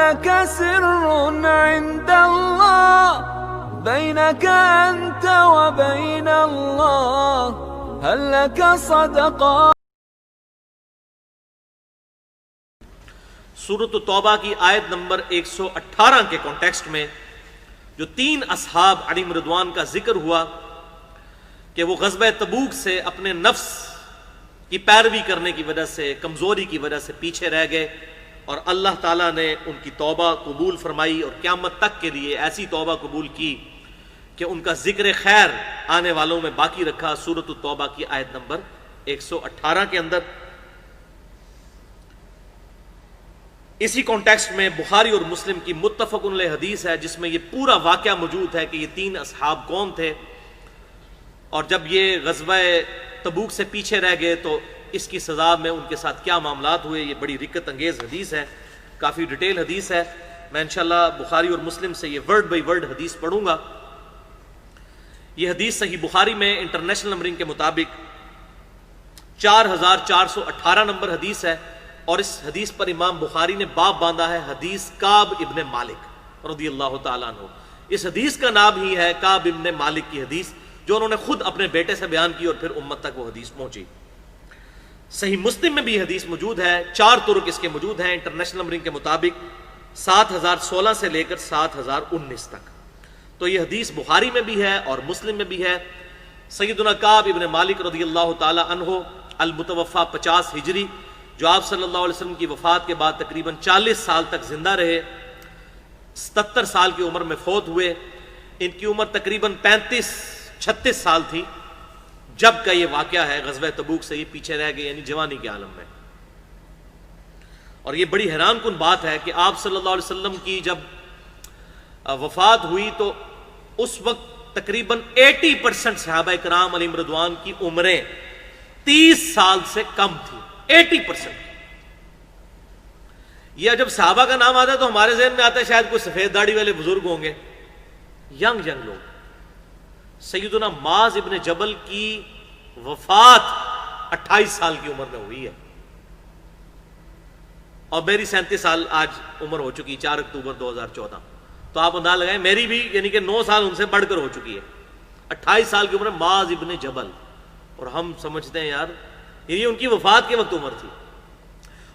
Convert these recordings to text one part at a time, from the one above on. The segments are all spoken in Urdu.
لك سر عند الله بينك أنت وبين الله هل لك صدقات؟ سورۃ توبہ کی آیت نمبر 118 کے کانٹیکسٹ میں جو 3 اصحاب علیہم رضوان کا ذکر ہوا کہ وہ غزوہ تبوک سے اپنے نفس کی پیروی کرنے کی وجہ سے، کمزوری کی وجہ سے پیچھے رہ گئے، اور اللہ تعالیٰ نے ان کی توبہ قبول فرمائی اور قیامت تک کے لیے ایسی توبہ قبول کی کہ ان کا ذکر خیر آنے والوں میں باقی رکھا۔ سورۃ التوبہ کی آیت نمبر 118 کے اندر اسی کانٹیکسٹ میں بخاری اور مسلم کی متفق علیہ حدیث ہے جس میں یہ پورا واقعہ موجود ہے کہ یہ 3 اصحاب کون تھے، اور جب یہ غزوہ تبوک سے پیچھے رہ گئے تو اس کی سزا میں ان کے ساتھ کیا معاملات ہوئے۔ یہ بڑی رکت انگیز حدیث ہے، کافی ڈیٹیل حدیث ہے۔ میں انشاءاللہ بخاری اور مسلم سے یہ ورڈ بائی ورڈ حدیث پڑھوں گا۔ یہ حدیث صحیح بخاری میں انٹرنیشنل نمبرنگ کے مطابق 4418 نمبر حدیث ہے، اور اس حدیث پر امام بخاری نے باب باندھا ہے حدیث کعب ابن مالک رضی اللہ تعالیٰ عنہ۔ اس حدیث کا نام ہی ہے کعب ابن مالک کی حدیث، جو انہوں نے خود اپنے بیٹے سے بیان کی اور پھر امت تک وہ حدیث پہنچی۔ صحیح مسلم میں بھی حدیث موجود ہے، 4 طرق اس کے موجود ہیں انٹرنیشنل نمبرنگ کے مطابق 7016 سے لے کر 7019 تک۔ تو یہ حدیث بخاری میں بھی ہے اور مسلم میں بھی ہے۔ سیدنا کعب ابن مالک رضی اللہ تعالی عنہ المتوفی 50 ہجری، جو آپ صلی اللہ علیہ وسلم کی وفات کے بعد تقریباً 40 سال تک زندہ رہے، 77 سال کی عمر میں فوت ہوئے۔ ان کی عمر تقریباً 35-36 سال تھی جب کا یہ واقعہ ہے، غزوہ تبوک سے یہ پیچھے رہ گئے، یعنی جوانی کے عالم میں۔ اور یہ بڑی حیران کن بات ہے کہ آپ صلی اللہ علیہ وسلم کی جب وفات ہوئی تو اس وقت تقریباً 80% صحابہ کرام علیہم رضوان کی عمریں 30 سال سے کم تھی، 80%۔ یہ جب صحابہ کا نام آتا ہے تو ہمارے ذہن میں آتا ہے شاید کوئی سفید داڑھی والے بزرگ ہوں گے، ینگ لوگ۔ سیدنا معاذ ابن جبل کی وفات 28 سال کی عمر میں ہوئی ہے، اور میری 37 سال آج عمر ہو چکی، 4 اکتوبر 2014۔ تو آپ انداز لگائیں میری بھی یعنی کہ 9 سال ان سے بڑھ کر ہو چکی ہے۔ 28 سال کی عمر میں معاذ ابن جبل، اور ہم سمجھتے ہیں یار یہ ان کی وفات کے وقت عمر تھی۔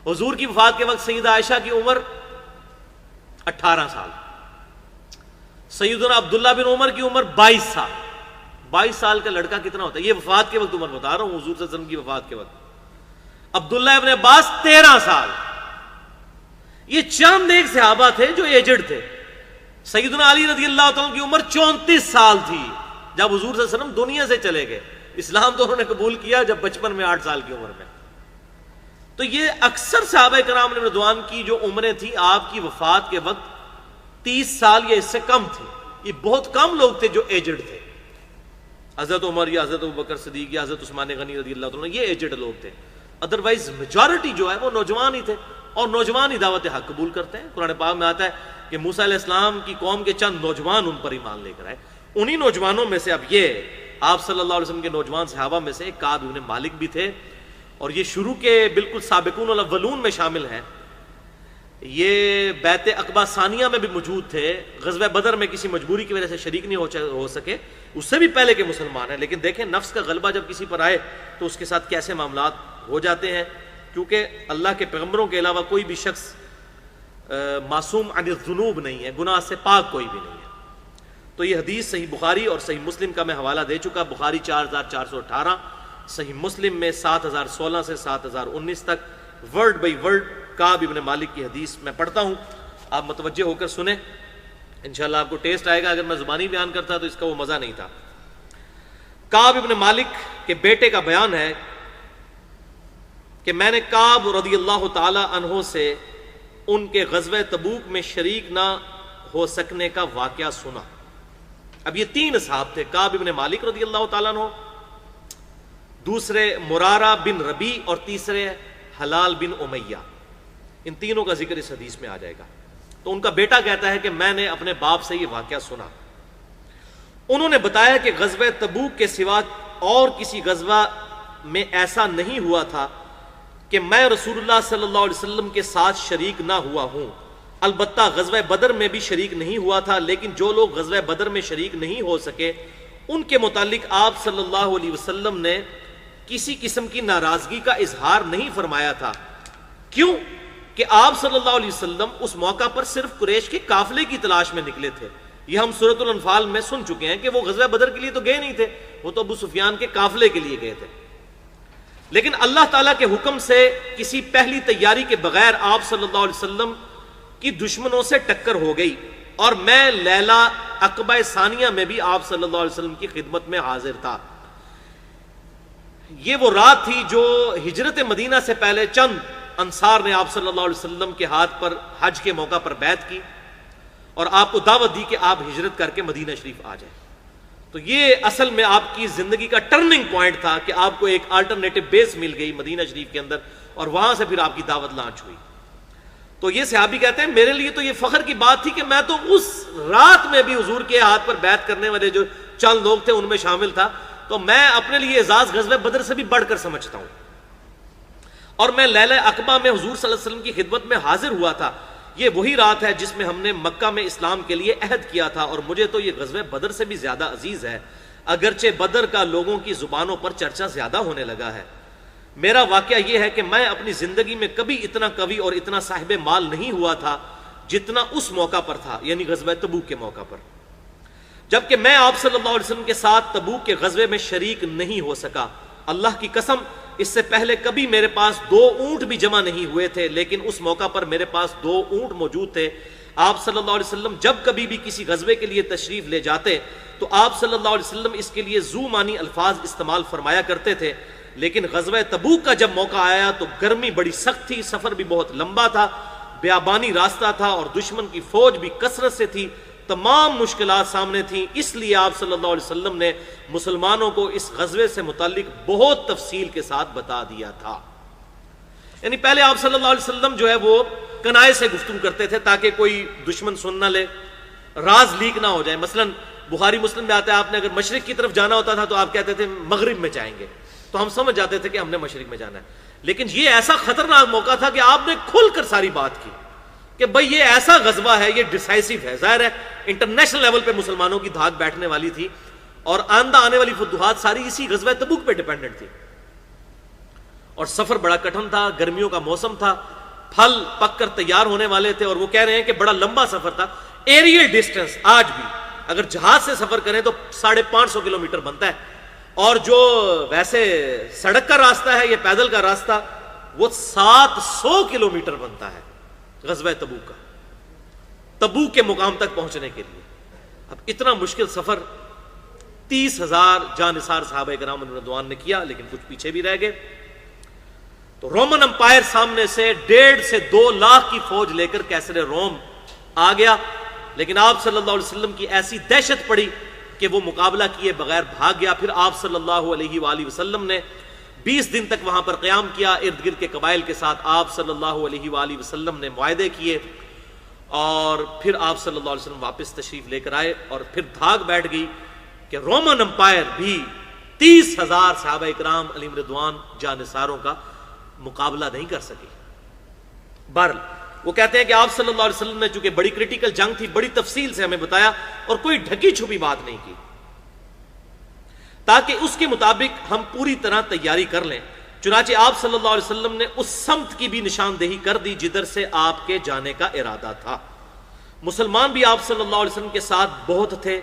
حضور کی وفات کے وقت سیدہ عائشہ کی عمر 18 سال، سیدنا عبداللہ بن عمر کی عمر 22 سال۔ 22 سال کا لڑکا کتنا ہوتا ہے؟ یہ وفات کے وقت عمر بتا رہا ہوں، حضور صلی اللہ علیہ وسلم کی وفات کے وقت۔ عبداللہ ابن عباس 13 سال۔ یہ چند ایک صحابہ تھے جو ایجڈ تھے۔ سیدنا علی رضی اللہ تعالیٰ کی عمر 34 سال تھی جب حضور صلی اللہ علیہ وسلم دنیا سے چلے گئے۔ اسلام تو انہوں نے قبول کیا جب بچپن میں 8 سال کی عمر میں۔ تو یہ اکثر صحابہ کرام علیہ رضوان کی جو عمریں تھیں آپ کی وفات کے وقت 30 سال یا اس سے کم تھی۔ یہ بہت کم لوگ تھے جو ایجڈ تھے، حضرت عمر یا حضرت ابوبکر صدیق یا حضرت عثمان غنی رضی اللہ عنہ، یہ ایجڈ لوگ تھے۔ ادروائز میجورٹی جو ہے وہ نوجوان ہی تھے، اور نوجوان ہی دعوت حق قبول کرتے ہیں۔ قرآن پاک میں آتا ہے کہ موسیٰ علیہ السلام کی قوم کے چند نوجوان ان پر ایمان لے کر آئے۔ انہی نوجوانوں میں سے اب یہ آپ صلی اللہ علیہ وسلم کے نوجوان صحابہ میں سے کعب ابن مالک بھی تھے، اور یہ شروع کے بالکل سابقون الاولون میں شامل ہیں۔ یہ بیعت عقبہ ثانیہ میں بھی موجود تھے، غزوہ بدر میں کسی مجبوری کی وجہ سے شریک نہیں ہو سکے، اس سے بھی پہلے کے مسلمان ہیں۔ لیکن دیکھیں نفس کا غلبہ جب کسی پر آئے تو اس کے ساتھ کیسے معاملات ہو جاتے ہیں، کیونکہ اللہ کے پیغمبروں کے علاوہ کوئی بھی شخص معصوم عن الذنوب نہیں ہے، گناہ سے پاک کوئی بھی نہیں ہے۔ تو یہ حدیث صحیح بخاری اور صحیح مسلم کا میں حوالہ دے چکا، بخاری 4418، صحیح مسلم میں 7016 سے 7019 تک، ورڈ بائی ورڈ کعب ابن مالک کی حدیث میں پڑھتا ہوں، آپ متوجہ ہو کر سنیں، انشاءاللہ آپ کو ٹیسٹ آئے گا۔ اگر میں زبانی بیان کرتا تو اس کا وہ مزہ نہیں تھا۔ کعب ابن مالک کے بیٹے کا بیان ہے کہ میں نے کعب رضی اللہ تعالی عنہ سے ان کے غزوہ تبوک میں شریک نہ ہو سکنے کا واقعہ سنا۔ اب یہ 3 اصحاب تھے، کعب ابن مالک رضی اللہ تعالیٰ عنہ، دوسرے مرارہ بن ربیع، اور تیسرے حلال بن امیہ۔ ان تینوں کا ذکر اس حدیث میں آ جائے گا۔ تو ان کا بیٹا کہتا ہے کہ میں نے اپنے باپ سے یہ واقعہ سنا، انہوں نے بتایا کہ غزوہ تبوک کے سوا اور کسی غزوہ میں ایسا نہیں ہوا تھا کہ میں رسول اللہ صلی اللہ علیہ وسلم کے ساتھ شریک نہ ہوا ہوں، البتہ غزوہ بدر میں بھی شریک نہیں ہوا تھا، لیکن جو لوگ غزوہ بدر میں شریک نہیں ہو سکے ان کے متعلق آپ صلی اللہ علیہ وسلم نے کسی قسم کی ناراضگی کا اظہار نہیں فرمایا تھا۔ کیوں؟ کہ آپ صلی اللہ علیہ وسلم اس موقع پر صرف قریش کے قافلے کی تلاش میں نکلے تھے۔ یہ ہم سورۃ الانفال میں سن چکے ہیں کہ وہ غزوہ بدر کے لیے تو گئے نہیں تھے، وہ تو ابو سفیان کے قافلے کے لیے گئے تھے۔ لیکن اللہ تعالیٰ کے حکم سے کسی پہلی تیاری کے بغیر آپ صلی اللہ علیہ وسلم کی دشمنوں سے ٹکر ہو گئی، اور میں لیلہ عقبہ ثانیہ میں بھی آپ صلی اللہ علیہ وسلم کی خدمت میں حاضر تھا۔ یہ وہ رات تھی جو ہجرت مدینہ سے پہلے چند انصار نے آپ صلی اللہ علیہ وسلم کے ہاتھ پر حج کے موقع پر بیعت کی اور آپ کو دعوت دی کہ آپ ہجرت کر کے مدینہ شریف آ جائیں۔ تو یہ اصل میں آپ کی زندگی کا ٹرننگ پوائنٹ تھا کہ آپ کو ایک الٹرنیٹو بیس مل گئی مدینہ شریف کے اندر، اور وہاں سے پھر آپ کی دعوت لانچ ہوئی۔ تو یہ صحابی کہتے ہیں میرے لیے تو یہ فخر کی بات تھی کہ میں تو اس رات میں بھی حضور کے ہاتھ پر بیعت کرنے والے جو چند لوگ تھے ان میں شامل تھا، تو میں اپنے لیے اعزاز غزوہ بدر سے بھی بڑھ کر سمجھتا ہوں۔ اور میں لیلہ عقبہ میں حضور صلی اللہ علیہ وسلم کی خدمت میں حاضر ہوا تھا۔ یہ وہی رات ہے جس میں ہم نے مکہ میں اسلام کے لیے عہد کیا تھا، اور مجھے تو یہ غزوہ بدر سے بھی زیادہ عزیز ہے، اگرچہ بدر کا لوگوں کی زبانوں پر چرچا زیادہ ہونے لگا ہے۔ میرا واقعہ یہ ہے کہ میں اپنی زندگی میں کبھی اتنا قوی اور اتنا صاحب مال نہیں ہوا تھا جتنا اس موقع پر تھا، یعنی غزوہ تبوک کے موقع پر، جبکہ میں آپ صلی اللہ علیہ وسلم کے ساتھ تبوک کے غزوے میں شریک نہیں ہو سکا۔ اللہ کی قسم اس سے پہلے کبھی میرے پاس 2 اونٹ بھی جمع نہیں ہوئے تھے، لیکن اس موقع پر میرے پاس 2 اونٹ موجود تھے۔ آپ صلی اللہ علیہ وسلم جب کبھی بھی کسی غزوے کے لیے تشریف لے جاتے تو آپ صلی اللہ علیہ وسلم اس کے لیے ذو معنی الفاظ استعمال فرمایا کرتے تھے، لیکن غزوہ تبوک کا جب موقع آیا تو گرمی بڑی سخت تھی، سفر بھی بہت لمبا تھا، بیابانی راستہ تھا، اور دشمن کی فوج بھی کثرت سے تھی، تمام مشکلات سامنے تھیں۔ اس لیے آپ صلی اللہ علیہ وسلم نے مسلمانوں کو اس غزوے سے متعلق بہت تفصیل کے ساتھ بتا دیا تھا۔ یعنی پہلے آپ صلی اللہ علیہ وسلم جو ہے وہ کنائے سے گفتگو کرتے تھے تاکہ کوئی دشمن سن نہ لے، راز لیک نہ ہو جائے۔ مثلا بخاری مسلم میں آتا ہے آپ نے اگر مشرق کی طرف جانا ہوتا تھا تو آپ کہتے تھے مغرب میں جائیں گے، تو ہم سمجھ جاتے تھے کہ ہم نے مشرق میں جانا ہے۔ لیکن یہ ایسا خطرناک موقع تھا کہ آپ نے کھل کر ساری بات کی کہ بھئی یہ ایسا غزوہ ہے، یہ ڈیسائسو ہے۔ ظاہر ہے انٹرنیشنل لیول پہ مسلمانوں کی دھاک بیٹھنے والی تھی، اور آئندہ آنے والی فتوحات ساری اسی غزوہ تبوک پہ ڈیپینڈنٹ تھی، اور سفر بڑا کٹھن تھا، گرمیوں کا موسم تھا، پھل پک کر تیار ہونے والے تھے، اور وہ کہہ رہے ہیں کہ بڑا لمبا سفر تھا۔ ایریل ڈسٹنس آج بھی اگر جہاز سے سفر کریں تو 550 کلومیٹر بنتا ہے، اور جو ویسے سڑک کا راستہ ہے یا پیدل کا راستہ وہ 700 کلومیٹر بنتا ہے غزوہ تبوک کا، تبوک کے مقام تک پہنچنے کے لیے۔ اب اتنا مشکل سفر 30,000 جانثار صحابہ کرام رضوان نے کیا، لیکن کچھ پیچھے بھی رہ گئے۔ تو رومن امپائر سامنے سے 1.5 سے 2 لاکھ کی فوج لے کر کیسر روم آ گیا، لیکن آپ صلی اللہ علیہ وسلم کی ایسی دہشت پڑی کہ وہ مقابلہ کیے بغیر بھاگ گیا۔ پھر آپ صلی اللہ علیہ وآلہ وسلم نے 20 دن تک وہاں پر قیام کیا، ارد گرد کے قبائل کے ساتھ آپ صلی اللہ علیہ وآلہ وسلم نے معاہدے کیے، اور پھر آپ صلی اللہ علیہ وسلم واپس تشریف لے کر آئے، اور پھر دھاگ بیٹھ گئی کہ رومن امپائر بھی 30,000 صحابہ اکرام علیہم رضوان جانثاروں کا مقابلہ نہیں کر سکی۔ بہرحال وہ کہتے ہیں کہ آپ صلی اللہ علیہ وسلم نے چونکہ بڑی کریٹیکل جنگ تھی، بڑی تفصیل سے ہمیں بتایا اور کوئی ڈھکی چھپی بات نہیں کی، تاکہ اس کے مطابق ہم پوری طرح تیاری کر لیں۔ چنانچہ آپ صلی اللہ علیہ وسلم نے اس سمت کی بھی نشاندہی کر دی جدھر سے آپ کے جانے کا ارادہ تھا۔ مسلمان بھی آپ صلی اللہ علیہ وسلم کے ساتھ بہت تھے،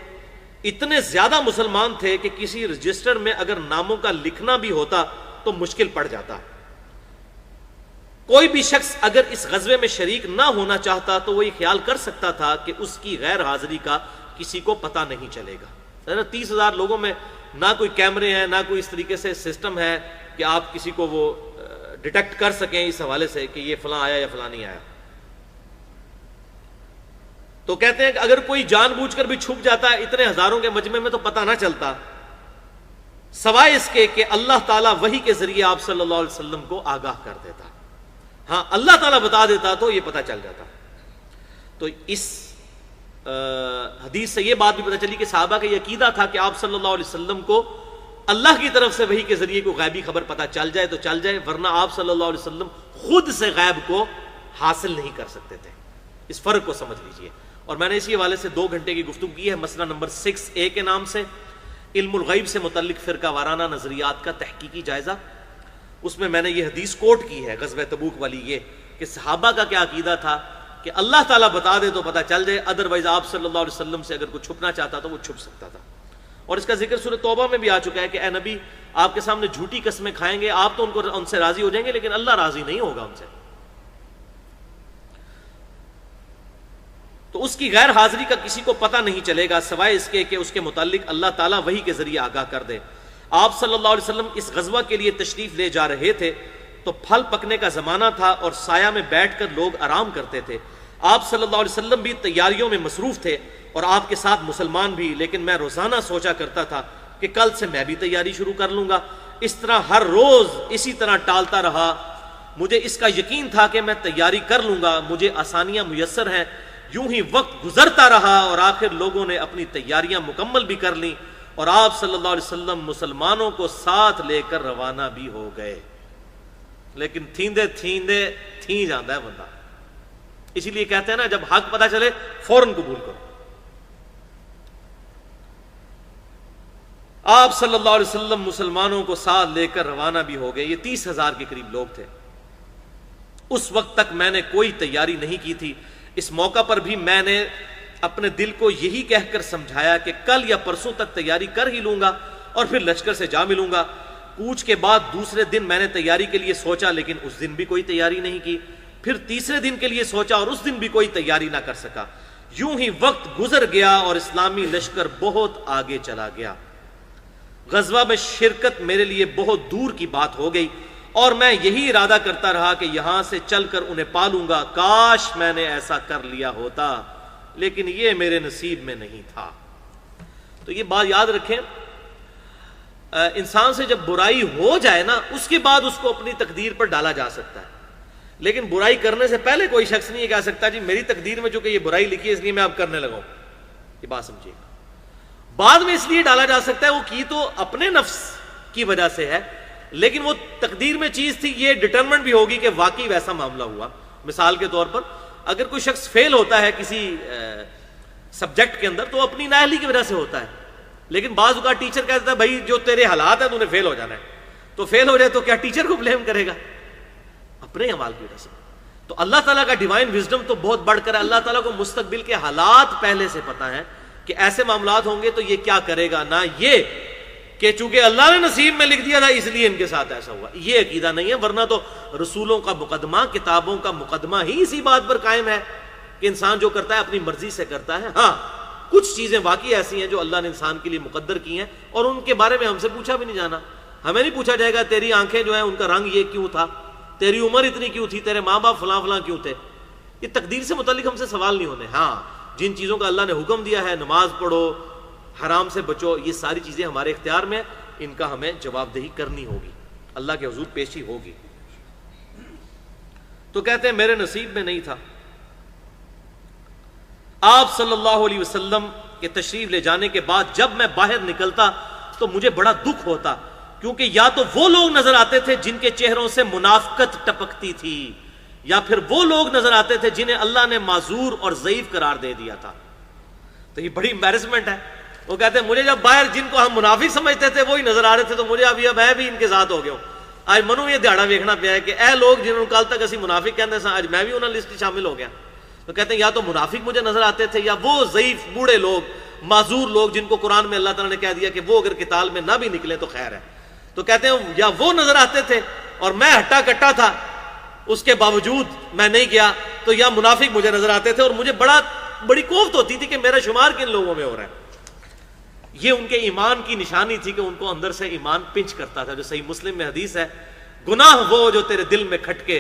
اتنے زیادہ مسلمان تھے کہ کسی رجسٹر میں اگر ناموں کا لکھنا بھی ہوتا تو مشکل پڑ جاتا۔ کوئی بھی شخص اگر اس غزوے میں شریک نہ ہونا چاہتا تو وہ یہ خیال کر سکتا تھا کہ اس کی غیر حاضری کا کسی کو پتہ نہیں چلے گا۔ 30,000 لوگوں میں نہ کوئی کیمرے ہیں، نہ کوئی اس طریقے سے سسٹم ہے کہ آپ کسی کو وہ ڈیٹیکٹ کر سکیں اس حوالے سے کہ یہ فلاں آیا یا فلاں نہیں آیا۔ تو کہتے ہیں کہ اگر کوئی جان بوجھ کر بھی چھپ جاتا ہے اتنے ہزاروں کے مجمع میں تو پتہ نہ چلتا، سوائے اس کے کہ اللہ تعالیٰ وحی کے ذریعے آپ صلی اللہ علیہ وسلم کو آگاہ کر دیتا۔ ہاں اللہ تعالیٰ بتا دیتا تو یہ پتہ چل جاتا۔ تو اس حدیث سے یہ بات بھی پتہ چلی کہ صحابہ کا یہ عقیدہ تھا کہ آپ صلی اللہ علیہ وسلم کو اللہ کی طرف سے وحی کے ذریعے کوئی غیبی خبر پتہ چل جائے تو چل جائے، ورنہ آپ صلی اللہ علیہ وسلم خود سے غیب کو حاصل نہیں کر سکتے تھے۔ اس فرق کو سمجھ لیجئے. اور میں نے اسی حوالے سے 2 گھنٹے کی گفتگو کی ہے مسئلہ نمبر 6A کے نام سے، علم الغیب سے متعلق فرقہ وارانہ نظریات کا تحقیقی جائزہ. اس میں نے یہ حدیث کوٹ کی ہے غزوہ تبوک والی، یہ کہ صحابہ کا کیا عقیدہ تھا کہ اللہ تعالیٰ بتا دے تو پتہ چل جائے، ادروائز آپ صلی اللہ علیہ وسلم سے اگر کوئی چھپنا چاہتا تو وہ چھپ سکتا تھا. اور اس کا ذکر سورہ توبہ میں بھی آ چکا ہے کہ اے نبی آپ کے سامنے جھوٹی قسمیں کھائیں گے، آپ تو ان سے راضی ہو جائیں گے لیکن اللہ راضی نہیں ہوگا ان سے. تو اس کی غیر حاضری کا کسی کو پتہ نہیں چلے گا سوائے اس کے کہ اس کے متعلق اللہ تعالیٰ وحی کے ذریعے آگاہ کر دے. آپ صلی اللہ علیہ وسلم اس غزوہ کے لیے تشریف لے جا رہے تھے تو پھل پکنے کا زمانہ تھا اور سایہ میں بیٹھ کر لوگ آرام کرتے تھے. آپ صلی اللہ علیہ وسلم بھی تیاریوں میں مصروف تھے اور آپ کے ساتھ مسلمان بھی، لیکن میں روزانہ سوچا کرتا تھا کہ کل سے میں بھی تیاری شروع کر لوں گا. اس طرح ہر روز اسی طرح ٹالتا رہا. مجھے اس کا یقین تھا کہ میں تیاری کر لوں گا، مجھے آسانیاں میسر ہیں. یوں ہی وقت گزرتا رہا اور آخر لوگوں نے اپنی تیاریاں مکمل بھی کر لیں اور آپ صلی اللہ علیہ وسلم مسلمانوں کو ساتھ لے کر روانہ بھی ہو گئے. لیکن تھیندے تھیں جاندہ ہے بندہ. اسی لیے کہتے ہیں نا جب حق پتہ چلے فوراً قبول کرو. آپ صلی اللہ علیہ وسلم مسلمانوں کو ساتھ لے کر روانہ بھی ہو گئے. یہ 30,000 کے قریب لوگ تھے. اس وقت تک میں نے کوئی تیاری نہیں کی تھی. اس موقع پر بھی میں نے اپنے دل کو یہی کہہ کر سمجھایا کہ کل یا پرسوں تک تیاری کر ہی لوں گا اور پھر لشکر سے جا ملوں گا. کوچ کے بعد دوسرے دن میں نے تیاری کے لیے سوچا لیکن اس دن بھی کوئی تیاری نہیں کی. پھر تیسرے دن کے لیے سوچا اور اس دن بھی کوئی تیاری نہ کر سکا. یوں ہی وقت گزر گیا اور اسلامی لشکر بہت آگے چلا گیا. غزوہ میں شرکت میرے لیے بہت دور کی بات ہو گئی اور میں یہی ارادہ کرتا رہا کہ یہاں سے چل کر انہیں پالوں گا. کاش میں نے ایسا کر لیا ہوتا لیکن یہ میرے نصیب میں نہیں تھا. تو یہ بات یاد رکھیں، انسان سے جب برائی ہو جائے نا اس کے بعد اس کو اپنی تقدیر پر ڈالا جا سکتا ہے، لیکن برائی کرنے سے پہلے کوئی شخص نہیں کہہ سکتا جی میری تقدیر میں چونکہ یہ برائی لکھی ہے اس لیے میں اب کرنے لگا ہوں. یہ بات سمجھیے گا. بعد میں اس لیے ڈالا جا سکتا ہے وہ کی تو اپنے نفس کی وجہ سے ہے لیکن وہ تقدیر میں چیز تھی، یہ ڈٹرمنٹ بھی ہوگی کہ واقعی ویسا معاملہ ہوا. مثال کے طور پر اگر کوئی شخص فیل ہوتا ہے کسی سبجیکٹ کے اندر تو اپنی نااہلی کی وجہ سے ہوتا ہے، لیکن بعض اوقات ٹیچر کہتا ہے بھائی جو تیرے حالات ہیں تو نے فیل ہو جانا ہے. تو فیل ہو جائے تو کیا ٹیچر کو بلیم کرے گا؟ اپنے اعمال کی وجہ سے. تو اللہ تعالیٰ کا ڈیوائن وزڈم تو بہت بڑھ کر ہے. اللہ تعالیٰ کو مستقبل کے حالات پہلے سے پتہ ہیں کہ ایسے معاملات ہوں گے تو یہ کیا کرے گا، نہ یہ کہ چونکہ اللہ نے نصیب میں لکھ دیا تھا اس لیے ان کے ساتھ ایسا ہوا. یہ عقیدہ نہیں ہے، ورنہ تو رسولوں کا مقدمہ، کتابوں کا مقدمہ ہی اسی بات پر قائم ہے کہ انسان جو کرتا ہے اپنی مرضی سے کرتا ہے. ہاں کچھ چیزیں واقعی ایسی ہیں جو اللہ نے انسان کے لیے مقدر کی ہیں اور ان کے بارے میں ہم سے پوچھا بھی نہیں جانا. ہمیں نہیں پوچھا جائے گا تیری آنکھیں جو ہیں ان کا رنگ یہ کیوں تھا، تیری عمر اتنی کیوں تھی، تیرے ماں باپ فلاں فلاں کیوں تھے. یہ تقدیر سے متعلق ہم سے سوال نہیں ہونے. ہاں جن چیزوں کا اللہ نے حکم دیا ہے، نماز پڑھو، حرام سے بچو، یہ ساری چیزیں ہمارے اختیار میں، ان کا ہمیں جواب دہی کرنی ہوگی، اللہ کے حضور پیشی ہوگی. تو کہتے ہیں میرے نصیب میں نہیں تھا. آپ صلی اللہ علیہ وسلم کے تشریف لے جانے کے بعد جب میں باہر نکلتا تو مجھے بڑا دکھ ہوتا، کیونکہ یا تو وہ لوگ نظر آتے تھے جن کے چہروں سے منافقت ٹپکتی تھی، یا پھر وہ لوگ نظر آتے تھے جنہیں اللہ نے معذور اور ضعیف قرار دے دیا تھا. تو یہ بڑی امبیرسمنٹ ہے. وہ کہتے ہیں مجھے جب باہر جن کو ہم منافق سمجھتے تھے وہی نظر آ رہے تھے تو مجھے اب میں بھی ان کے ساتھ ہو گیا ہوں. آج منو یہ دیہڑا ویکھنا پیا ہے کہ اے لوگ جنہوں کل تک اسی منافق کہتے ہیں آج میں بھی انہوں لسٹ شامل ہو گیا. تو کہتے ہیں یا تو منافق مجھے نظر آتے تھے یا وہ ضعیف بوڑھے لوگ، معذور لوگ جن کو قرآن میں اللہ تعالیٰ نے کہہ دیا کہ وہ اگر قتال میں نہ بھی نکلے تو خیر ہے. تو کہتے ہیں یا وہ نظر آتے تھے اور میں ہٹا کٹا تھا اس کے باوجود میں نہیں گیا، تو یا منافق مجھے نظر آتے تھے اور مجھے بڑی کوفت ہوتی تھی کہ میرا شمار کن لوگوں میں ہو رہا ہے. یہ ان کے ایمان کی نشانی تھی کہ ان کو اندر سے ایمان پنچ کرتا تھا. جو صحیح مسلم میں حدیث ہے، گناہ وہ جو تیرے دل میں کھٹکے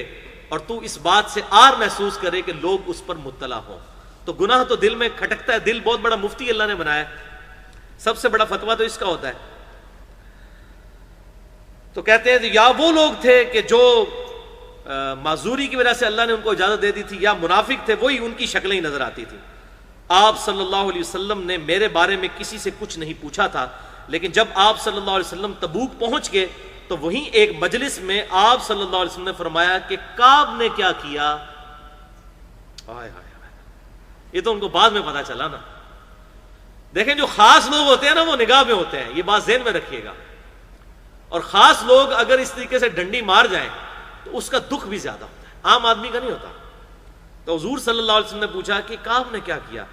اور تو اس بات سے آر محسوس کرے کہ لوگ اس پر مطلع ہوں. تو گناہ تو دل میں کھٹکتا ہے. دل بہت بڑا مفتی اللہ نے بنایا ہے، سب سے بڑا فتویٰ تو اس کا ہوتا ہے. تو کہتے ہیں یا وہ لوگ تھے کہ جو معذوری کی وجہ سے اللہ نے ان کو اجازت دے دی تھی، یا منافق تھے وہی ان کی شکلیں ہی نظر آتی تھی. آپ صلی اللہ علیہ وسلم نے میرے بارے میں کسی سے کچھ نہیں پوچھا تھا، لیکن جب آپ صلی اللہ علیہ وسلم تبوک پہنچ گئے تو وہیں ایک مجلس میں آپ صلی اللہ علیہ وسلم نے فرمایا کہ کعب نے کیا کیا. یہ تو ان کو بعد میں پتا چلا نا. دیکھیں جو خاص لوگ ہوتے ہیں نا وہ نگاہ میں ہوتے ہیں, یہ بات ذہن میں رکھیے گا. اور خاص لوگ اگر اس طریقے سے ڈنڈی مار جائیں تو اس کا دکھ بھی زیادہ ہوتا ہے, عام آدمی کا نہیں ہوتا. تو حضور صلی اللہ علیہ وسلم نے پوچھا کہ کعب نے کیا کیا؟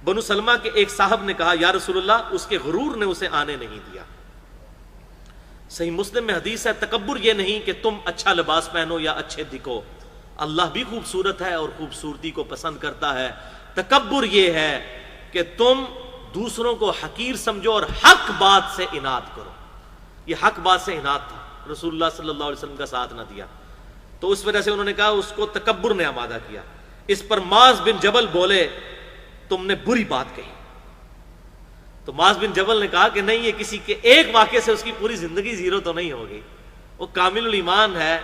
بنو سلمہ کے ایک صاحب نے کہا یا رسول اللہ اس کے غرور نے اسے آنے نہیں دیا. صحیح مسلم میں حدیث ہے, تکبر یہ نہیں کہ تم اچھا لباس پہنو یا اچھے دکھو, اللہ بھی خوبصورت ہے اور خوبصورتی کو پسند کرتا ہے. تکبر یہ ہے کہ تم دوسروں کو حقیر سمجھو اور حق بات سے اناد کرو. یہ حق بات سے اناد تھا, رسول اللہ صلی اللہ علیہ وسلم کا ساتھ نہ دیا. تو اس وجہ سے انہوں نے کہا اس کو تکبر نے آمادہ کیا. اس پر معاذ بن جبل بولے تم نے بری بات کہی. تو معاذ بن جبل نے کہا کہ نہیں, یہ کسی کے ایک واقعے سے اس کی پوری زندگی زیرو تو نہیں ہوگی, وہ کامل الایمان ہے,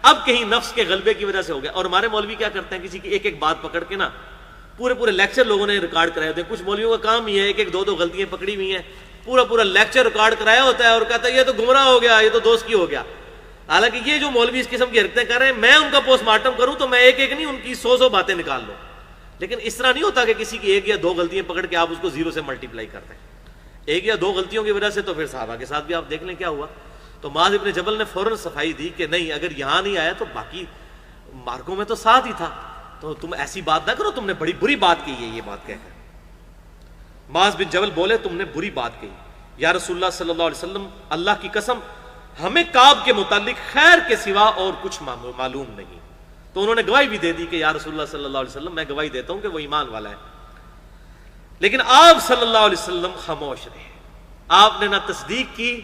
اب کہیں نفس کے غلبے کی وجہ سے ہو گیا. اور ہمارے مولوی کیا کرتے ہیں, کسی کی ایک ایک بات پکڑ کے نا پورے لیکچر لوگوں نے ریکارڈ کرائے ہوتے ہیں. کچھ مولویوں کا کام ہی ہے ایک ایک دو غلطیاں پکڑی ہوئی ہیں, پورا لیکچر ریکارڈ کرایا ہوتا ہے اور کہتا ہے یہ تو گمراہ ہو گیا, یہ تو دوست کی ہو گیا. حالانکہ یہ جو مولوی اس قسم کی حرکتیں کر رہے ہیں, میں ان کا پوسٹ مارٹم کروں تو میں ایک ایک نہیں ان کی 100 باتیں نکال لوں. لیکن اس طرح نہیں ہوتا کہ کسی کی ایک یا دو غلطیاں پکڑ کے آپ اس کو زیرو سے ملٹیپلائی کرتے ہیں. ایک یا دو غلطیوں کی وجہ سے تو پھر صحابہ کے ساتھ بھی آپ دیکھ لیں کیا ہوا. تو معاذ ابن جبل نے فوراً صفائی دی کہ نہیں, اگر یہاں نہیں آیا تو باقی مارکوں میں تو ساتھ ہی تھا, تو تم ایسی بات نہ کرو, تم نے بڑی بری بات کی ہے. یہ بات کہہ کر معاذ بن جبل بولے تم نے بری بات کہی. یا رسول اللہ صلی اللہ علیہ وسلم اللہ کی قسم ہمیں کعب کے متعلق خیر کے سوا اور کچھ معلوم نہیں. تو انہوں نے گواہی بھی دے دی کہ یا رسول اللہ صلی اللہ علیہ وسلم میں گواہی دیتا ہوں کہ وہ ایمان والا ہے. لیکن آپ صلی اللہ علیہ وسلم خاموش رہے. آپ نے نہ تصدیق کی,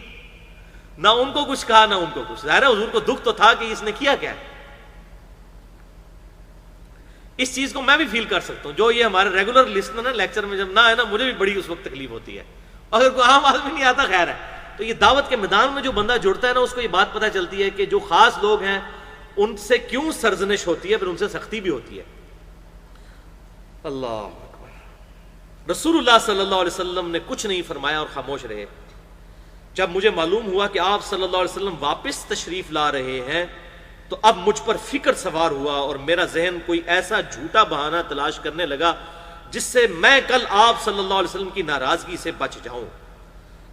نہ ان کو کچھ کہا, نہ ان کو کچھ. ظاہر ہے حضور کو دکھ تو تھا کہ اس نے کیا کیا ہے. اس چیز کو میں بھی فیل کر سکتا ہوں, جو یہ ہمارے ریگولر لسنر نا لیکچر میں جب نہ ہے نا, مجھے بھی بڑی اس وقت تکلیف ہوتی ہے. اگر کوئی عام آدمی نہیں آتا خیر ہے, تو یہ دعوت کے میدان میں جو بندہ جڑتا ہے نا اس کو یہ بات پتہ چلتی ہے کہ جو خاص لوگ ہیں ان سے کیوں سرزنش ہوتی ہے, پھر ان سے سختی بھی ہوتی ہے. اللہ اکبر. رسول اللہ صلی اللہ علیہ وسلم نے کچھ نہیں فرمایا اور خاموش رہے. جب مجھے معلوم ہوا کہ آپ صلی اللہ علیہ وسلم واپس تشریف لا رہے ہیں تو اب مجھ پر فکر سوار ہوا اور میرا ذہن کوئی ایسا جھوٹا بہانہ تلاش کرنے لگا جس سے میں کل آپ صلی اللہ علیہ وسلم کی ناراضگی سے بچ جاؤں.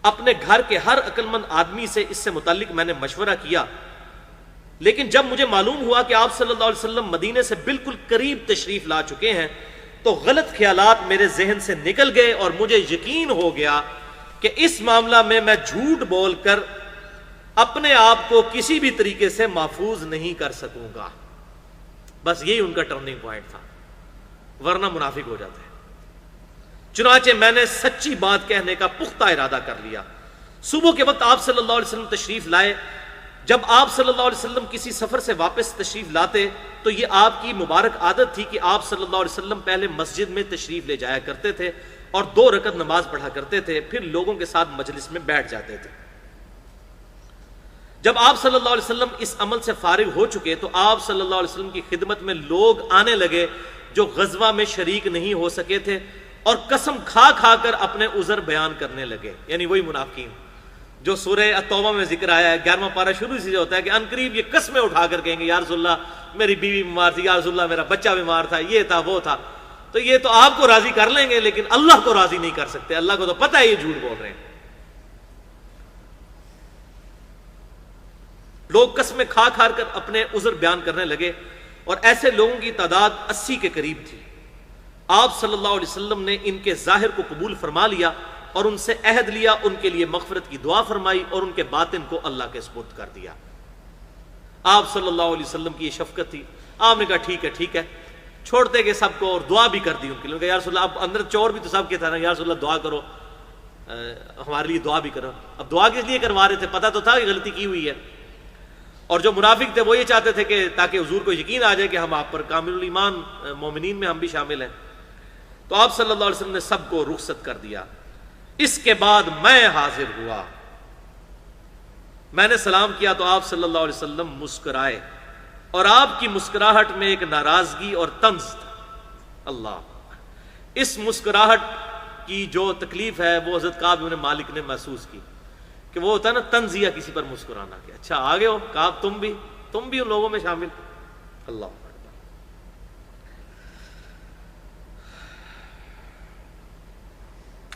اپنے گھر کے ہر عقل مند آدمی سے اس سے متعلق میں نے مشورہ کیا, لیکن جب مجھے معلوم ہوا کہ آپ صلی اللہ علیہ وسلم مدینے سے بالکل قریب تشریف لا چکے ہیں تو غلط خیالات میرے ذہن سے نکل گئے اور مجھے یقین ہو گیا کہ اس معاملہ میں جھوٹ بول کر اپنے آپ کو کسی بھی طریقے سے محفوظ نہیں کر سکوں گا. بس یہی ان کا ٹرننگ پوائنٹ تھا, ورنہ منافق ہو جاتے ہیں. چنانچہ میں نے سچی بات کہنے کا پختہ ارادہ کر لیا. صبح کے وقت آپ صلی اللہ علیہ وسلم تشریف لائے. جب آپ صلی اللہ علیہ وسلم کسی سفر سے واپس تشریف لاتے تو یہ آپ کی مبارک عادت تھی کہ آپ صلی اللہ علیہ وسلم پہلے مسجد میں تشریف لے جایا کرتے تھے اور 2 رکعت نماز پڑھا کرتے تھے, پھر لوگوں کے ساتھ مجلس میں بیٹھ جاتے تھے. جب آپ صلی اللہ علیہ وسلم اس عمل سے فارغ ہو چکے تو آپ صلی اللہ علیہ وسلم کی خدمت میں لوگ آنے لگے جو غزوہ میں شریک نہیں ہو سکے تھے اور قسم کھا کھا کر اپنے عذر بیان کرنے لگے. یعنی وہی منافقین جو سورہ التوبہ میں ذکر آیا ہے, 11واں پارہ شروع سے ہوتا ہے کہ ان قریب یہ قسمیں اٹھا کر کہیں گے یا رسول اللہ میری بیوی بیمار تھی, یا رسول اللہ میرا بچہ بیمار تھا, یہ تھا وہ تھا. تو یہ تو آپ کو راضی کر لیں گے لیکن اللہ کو راضی نہیں کر سکتے. اللہ کو تو پتہ ہے یہ جھوٹ بول رہے ہیں. لوگ قسمیں کھا کھا کر اپنے عذر بیان کرنے لگے اور ایسے لوگوں کی تعداد 80 کے قریب تھی. آپ صلی اللہ علیہ وسلم نے ان کے ظاہر کو قبول فرما لیا اور ان سے عہد لیا, ان کے لیے مغفرت کی دعا فرمائی اور ان کے باطن کو اللہ کے سپرد کر دیا. آپ صلی اللہ علیہ وسلم کی یہ شفقت تھی. آپ نے کہا ٹھیک ہے, چھوڑتے گئے سب کو اور دعا بھی کر دی ان کے لیے. یا رسول اللہ اب اندر چور بھی تو سب کے تھا نا, یا رسول اللہ دعا کرو, ہمارے لیے دعا بھی کرو. اب دعا کس لیے کروا رہے تھے, پتہ تو تھا کہ غلطی کی ہوئی ہے. اور جو منافق تھے وہ یہ چاہتے تھے کہ تاکہ حضور کو یقین آ جائے کہ ہم آپ پر کامل الایمان مومنین میں ہم بھی شامل ہیں. تو آپ صلی اللہ علیہ وسلم نے سب کو رخصت کر دیا. اس کے بعد میں حاضر ہوا, میں نے سلام کیا تو آپ صلی اللہ علیہ وسلم مسکرائے اور آپ کی مسکراہٹ میں ایک ناراضگی اور طنز تھا. اللہ, اس مسکراہٹ کی جو تکلیف ہے وہ حضرت کعب بن مالک نے محسوس کی کہ وہ ہوتا ہے نا طنزیہ کسی پر مسکرانا, کہ اچھا آگے ہو کعب, تم بھی ان لوگوں میں شامل. اللہ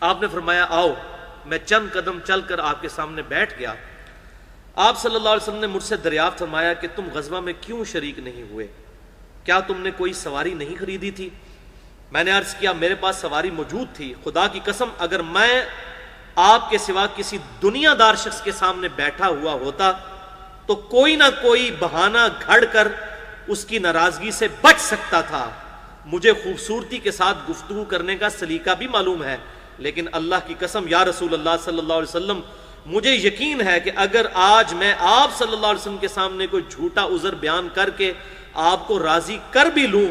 آپ نے فرمایا آؤ. میں چند قدم چل کر آپ کے سامنے بیٹھ گیا. آپ صلی اللہ علیہ وسلم نے مجھ سے دریافت فرمایا کہ تم غزوہ میں کیوں شریک نہیں ہوئے؟ کیا تم نے کوئی سواری نہیں خریدی تھی؟ میں نے عرض کیا میرے پاس سواری موجود تھی. خدا کی قسم اگر میں آپ کے سوا کسی دنیا دار شخص کے سامنے بیٹھا ہوا ہوتا تو کوئی نہ کوئی بہانہ گھڑ کر اس کی ناراضگی سے بچ سکتا تھا. مجھے خوبصورتی کے ساتھ گفتگو کرنے کا سلیقہ بھی معلوم ہے، لیکن اللہ کی قسم یا رسول اللہ صلی اللہ علیہ وسلم مجھے یقین ہے کہ اگر آج میں آپ صلی اللہ علیہ وسلم کے سامنے کوئی جھوٹا عذر بیان کر کے آپ کو راضی کر بھی لوں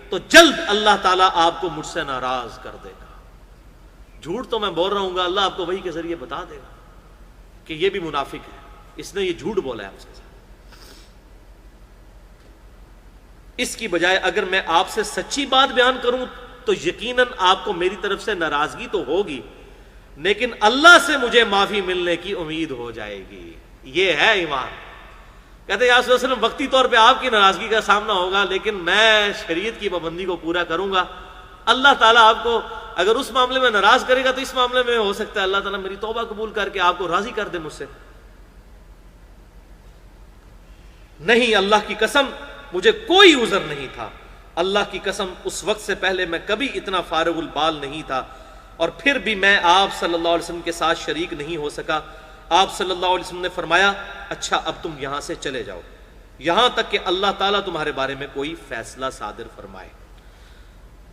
تو جلد اللہ تعالیٰ آپ کو مجھ سے ناراض کر دے گا. جھوٹ تو میں بول رہا ہوں گا، اللہ آپ کو وحی کے ذریعے بتا دے گا کہ یہ بھی منافق ہے، اس نے یہ جھوٹ بولا ہے اس کے ساتھ. اس کی بجائے اگر میں آپ سے سچی بات بیان کروں تو یقیناً آپ کو میری طرف سے ناراضگی تو ہوگی، لیکن اللہ سے مجھے معافی ملنے کی امید ہو جائے گی. یہ ہے ایمان. کہتے ہیں یا رسول اللہ صلی اللہ علیہ وسلم وقتی طور پہ آپ کی ناراضگی کا سامنا ہوگا، لیکن میں شریعت کی پابندی کو پورا کروں گا. اللہ تعالیٰ آپ کو اگر اس معاملے میں ناراض کرے گا تو اس معاملے میں ہو سکتا ہے اللہ تعالیٰ میری توبہ قبول کر کے آپ کو راضی کر دے مجھ سے. نہیں، اللہ کی قسم مجھے کوئی عذر نہیں تھا. اللہ کی قسم اس وقت سے پہلے میں کبھی اتنا فارغ البال نہیں تھا، اور پھر بھی میں آپ صلی اللہ علیہ وسلم کے ساتھ شریک نہیں ہو سکا. آپ صلی اللہ علیہ وسلم نے فرمایا اچھا اب تم یہاں سے چلے جاؤ یہاں تک کہ اللہ تعالیٰ تمہارے بارے میں کوئی فیصلہ صادر فرمائے.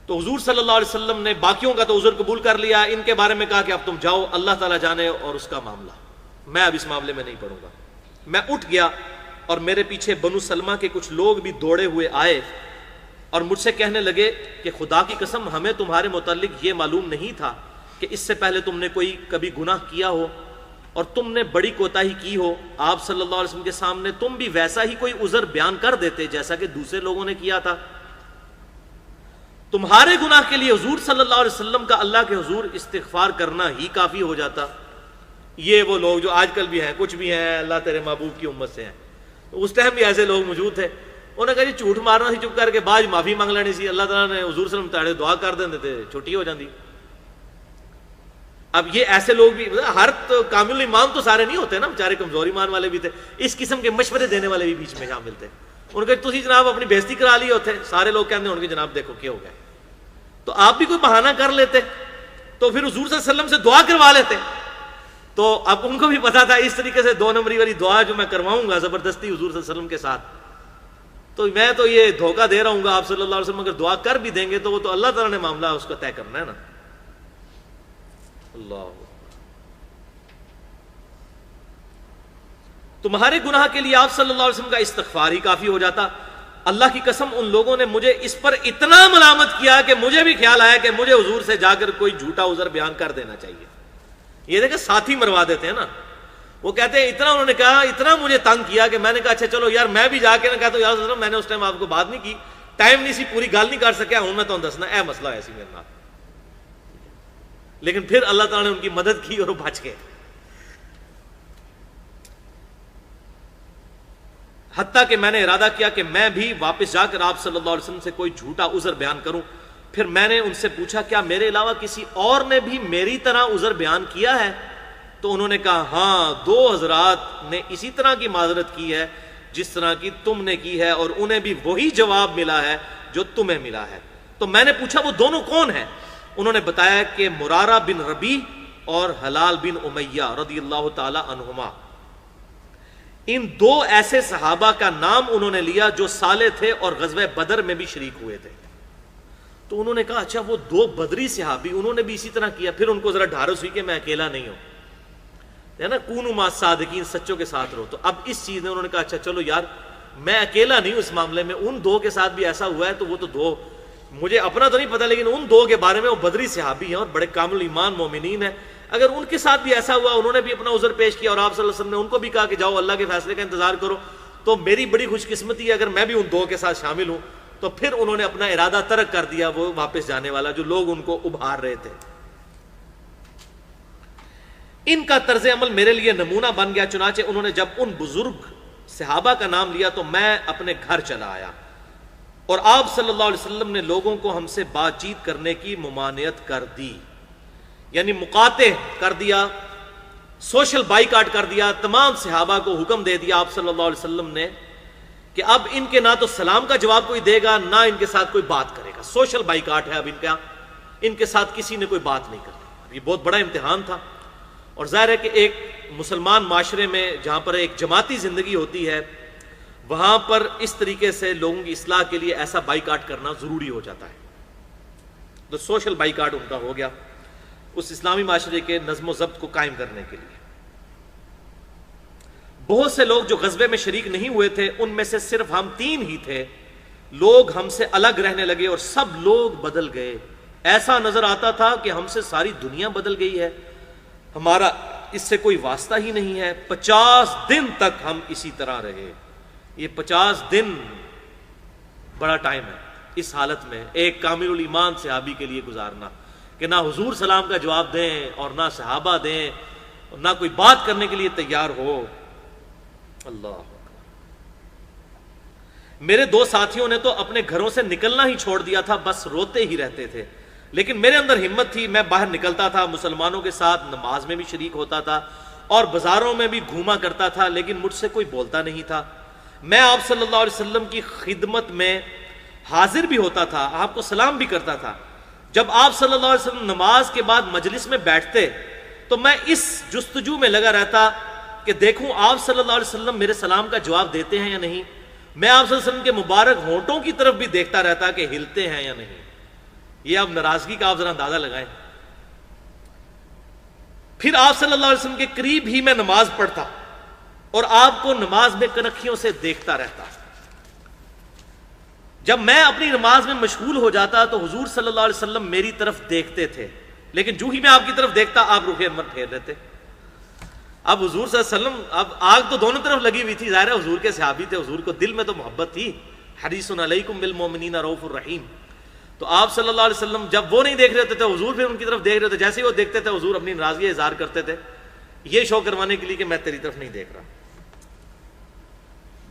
تو حضور صلی اللہ علیہ وسلم نے باقیوں کا تو عذر قبول کر لیا، ان کے بارے میں کہا کہ اب تم جاؤ، اللہ تعالیٰ جانے اور اس کا معاملہ، میں اب اس معاملے میں نہیں پڑوں گا. میں اٹھ گیا اور میرے پیچھے بنو سلمہ کے کچھ لوگ بھی دوڑے ہوئے آئے اور مجھ سے کہنے لگے کہ خدا کی قسم ہمیں تمہارے متعلق یہ معلوم نہیں تھا کہ اس سے پہلے تم نے کوئی کبھی گناہ کیا ہو اور تم نے بڑی کوتاہی کی ہو. آپ صلی اللہ علیہ وسلم کے سامنے تم بھی ویسا ہی کوئی عذر بیان کر دیتے جیسا کہ دوسرے لوگوں نے کیا تھا. تمہارے گناہ کے لیے حضور صلی اللہ علیہ وسلم کا اللہ کے حضور استغفار کرنا ہی کافی ہو جاتا. یہ وہ لوگ جو آج کل بھی ہیں، کچھ بھی ہیں اللہ تیرے محبوب کی امت سے ہیں، اس ٹائم بھی ایسے لوگ موجود تھے. انہوں نے کہا جی جھوٹ مارنا سی چپ کر کے بعد معافی مانگ لینی سی، اللہ تعالیٰ نے حضور صلی اللہ علیہ وسلم دعا کر دیندے تھے، چھٹی ہو جاندی. اب یہ ایسے لوگ بھی، ہر کامل ایمان تو سارے نہیں ہوتے نا، بیچارے کمزور ایمان والے بھی تھے، اس قسم کے مشورے دینے والے بھی بیچ میں شامل تھے. ان کے تسی جناب اپنی بےزتی کرا لی ہوتے، سارے لوگ کہتے ہیں ان کے جناب دیکھو کیا ہو گیا. تو آپ بھی کوئی بہانہ کر لیتے تو پھر حضور صلی اللہ علیہ وسلم سے دعا کروا لیتے. تو اب ان کو بھی پتا تھا اس طریقے سے 2 نمبری والی دعا جو میں کرواؤں گا زبردستی حضور صلی اللہ علیہ وسلم کے ساتھ، تو میں تو یہ دھوکہ دے رہا ہوں گا. آپ صلی اللہ علیہ وسلم اگر دعا کر بھی دیں گے تو وہ تو اللہ تعالیٰ نے معاملہ اس کو طے کرنا ہے نا. اللہ، تمہارے گناہ کے لیے آپ صلی اللہ علیہ وسلم کا استغفار ہی کافی ہو جاتا. اللہ کی قسم ان لوگوں نے مجھے اس پر اتنا ملامت کیا کہ مجھے بھی خیال آیا کہ مجھے حضور سے جا کر کوئی جھوٹا عذر بیان کر دینا چاہیے. یہ دیکھیں ساتھی مروا دیتے ہیں نا. وہ کہتے ہیں اتنا انہوں نے کہا، اتنا مجھے تنگ کیا کہ میں نے کہا اچھا چلو یار میں بھی جا کے نہ کہتا ہوں یار میں نے اس ٹائم آپ کو بات نہیں کی، ٹائم نہیں سی، پوری گل نہیں کر سکیا، ہوں میں تو دسنا اے مسئلہ ہے سی میرے نال. لیکن پھر اللہ تعالیٰ نے ان کی مدد کی اور وہ بچ گئے. حتیٰ کہ میں نے ارادہ کیا کہ میں بھی واپس جا کر آپ صلی اللہ علیہ وسلم سے کوئی جھوٹا عذر بیان کروں. پھر میں نے ان سے پوچھا کیا میرے علاوہ کسی اور نے بھی میری طرح عذر بیان کیا ہے؟ تو انہوں نے کہا ہاں 2 حضرات نے اسی طرح کی معذرت کی ہے جس طرح کی تم نے کی ہے، اور انہیں بھی وہی جواب ملا ہے جو تمہیں ملا ہے. تو میں نے پوچھا وہ دونوں کون ہیں؟ انہوں نے بتایا کہ مرارہ بن ربیع اور حلال بن امیہ رضی اللہ تعالی عنہما. ان 2 ایسے صحابہ کا نام انہوں نے لیا جو سالے تھے اور غزوہ بدر میں بھی شریک ہوئے تھے. تو انہوں نے کہا اچھا وہ 2 بدری صحابی انہوں نے بھی اسی طرح کیا. پھر ان کو ذرا ڈھارس ہوئی کہ میں اکیلا نہیں ہوں، ہے نا، کونوا مع الصادقین، سچوں کے ساتھ رہو. تو اب اس چیز نے انہوں نے کہا اچھا چلو یار میں اکیلا نہیں ہوں اس معاملے میں، ان 2 کے ساتھ بھی ایسا ہوا ہے تو وہ تو 2 مجھے اپنا تو نہیں پتا، لیکن ان 2 کے بارے میں وہ بدری صحابی ہیں اور بڑے کامل ایمان مومنین ہیں، اگر ان کے ساتھ بھی ایسا ہوا انہوں نے بھی اپنا عذر پیش کیا اور آپ صلی اللہ علیہ وسلم نے ان کو بھی کہا کہ جاؤ اللہ کے فیصلے کا انتظار کرو، تو میری بڑی خوش قسمتی ہے اگر میں بھی ان 2 کے ساتھ شامل ہوں. تو پھر انہوں نے اپنا ارادہ ترک کر دیا، وہ واپس جانے والا جو لوگ ان کو ابھار رہے تھے. ان کا طرز عمل میرے لیے نمونہ بن گیا. چنانچہ انہوں نے جب ان بزرگ صحابہ کا نام لیا تو میں اپنے گھر چلا آیا، اور آپ صلی اللہ علیہ وسلم نے لوگوں کو ہم سے بات چیت کرنے کی ممانعت کر دی. یعنی مقاطع کر دیا، سوشل بائیکاٹ کر دیا، تمام صحابہ کو حکم دے دیا آپ صلی اللہ علیہ وسلم نے کہ اب ان کے نہ تو سلام کا جواب کوئی دے گا، نہ ان کے ساتھ کوئی بات کرے گا. سوشل بائیکاٹ ہے اب ان کے ساتھ کسی نے کوئی بات نہیں کرنی. یہ بہت بڑا امتحان تھا. اور ظاہر ہے کہ ایک مسلمان معاشرے میں جہاں پر ایک جماعتی زندگی ہوتی ہے، وہاں پر اس طریقے سے لوگوں کی اصلاح کے لیے ایسا بائیکاٹ کرنا ضروری ہو جاتا ہے. تو سوشل بائیکاٹ ان کا ہو گیا اس اسلامی معاشرے کے نظم و ضبط کو قائم کرنے کے لیے. بہت سے لوگ جو غزوے میں شریک نہیں ہوئے تھے، ان میں سے صرف ہم 3 ہی تھے. لوگ ہم سے الگ رہنے لگے اور سب لوگ بدل گئے. ایسا نظر آتا تھا کہ ہم سے ساری دنیا بدل گئی ہے، ہمارا اس سے کوئی واسطہ ہی نہیں ہے. 50 دن تک ہم اسی طرح رہے. یہ 50 دن بڑا ٹائم ہے اس حالت میں ایک کامل الایمان صحابی کے لیے گزارنا، کہ نہ حضور سلام کا جواب دیں اور نہ صحابہ دیں اور نہ کوئی بات کرنے کے لیے تیار ہو. اللہ اکبر. میرے 2 ساتھیوں نے تو اپنے گھروں سے نکلنا ہی چھوڑ دیا تھا، بس روتے ہی رہتے تھے. لیکن میرے اندر ہمت تھی، میں باہر نکلتا تھا، مسلمانوں کے ساتھ نماز میں بھی شریک ہوتا تھا اور بازاروں میں بھی گھوما کرتا تھا، لیکن مجھ سے کوئی بولتا نہیں تھا. میں آپ صلی اللہ علیہ وسلم کی خدمت میں حاضر بھی ہوتا تھا، آپ کو سلام بھی کرتا تھا. جب آپ صلی اللہ علیہ وسلم نماز کے بعد مجلس میں بیٹھتے تو میں اس جستجو میں لگا رہتا کہ دیکھوں آپ صلی اللہ علیہ وسلم میرے سلام کا جواب دیتے ہیں یا نہیں. میں آپ صلی اللہ علیہ وسلم کے مبارک ہونٹوں کی طرف بھی دیکھتا رہتا کہ ہلتے ہیں یا نہیں. یہ اب ناراضگی کا آپ ذرا اندازہ لگائیں. پھر آپ صلی اللہ علیہ وسلم کے قریب ہی میں نماز پڑھتا اور آپ کو نماز میں کنکھیوں سے دیکھتا رہتا. جب میں اپنی نماز میں مشغول ہو جاتا تو حضور صلی اللہ علیہ وسلم میری طرف دیکھتے تھے، لیکن جو ہی میں آپ کی طرف دیکھتا آپ رخ انور پھیر دیتے. اب حضور صلی اللہ علیہ وسلم، اب آگ تو دونوں طرف لگی ہوئی تھی، ظاہر ہے حضور کے صحابی تھے، حضور کو دل میں تو محبت تھی. حریص علیکم بالمؤمنین رؤوف الرحیم. تو آپ صلی اللہ علیہ وسلم جب وہ نہیں دیکھ رہے تھے حضور پھر ان کی طرف دیکھ رہے تھے. جیسے ہی وہ دیکھتے تھے حضور اپنی ناراضگی اظہار کرتے تھے، یہ شو کروانے کے لیے کہ میں تیری طرف نہیں دیکھ رہا.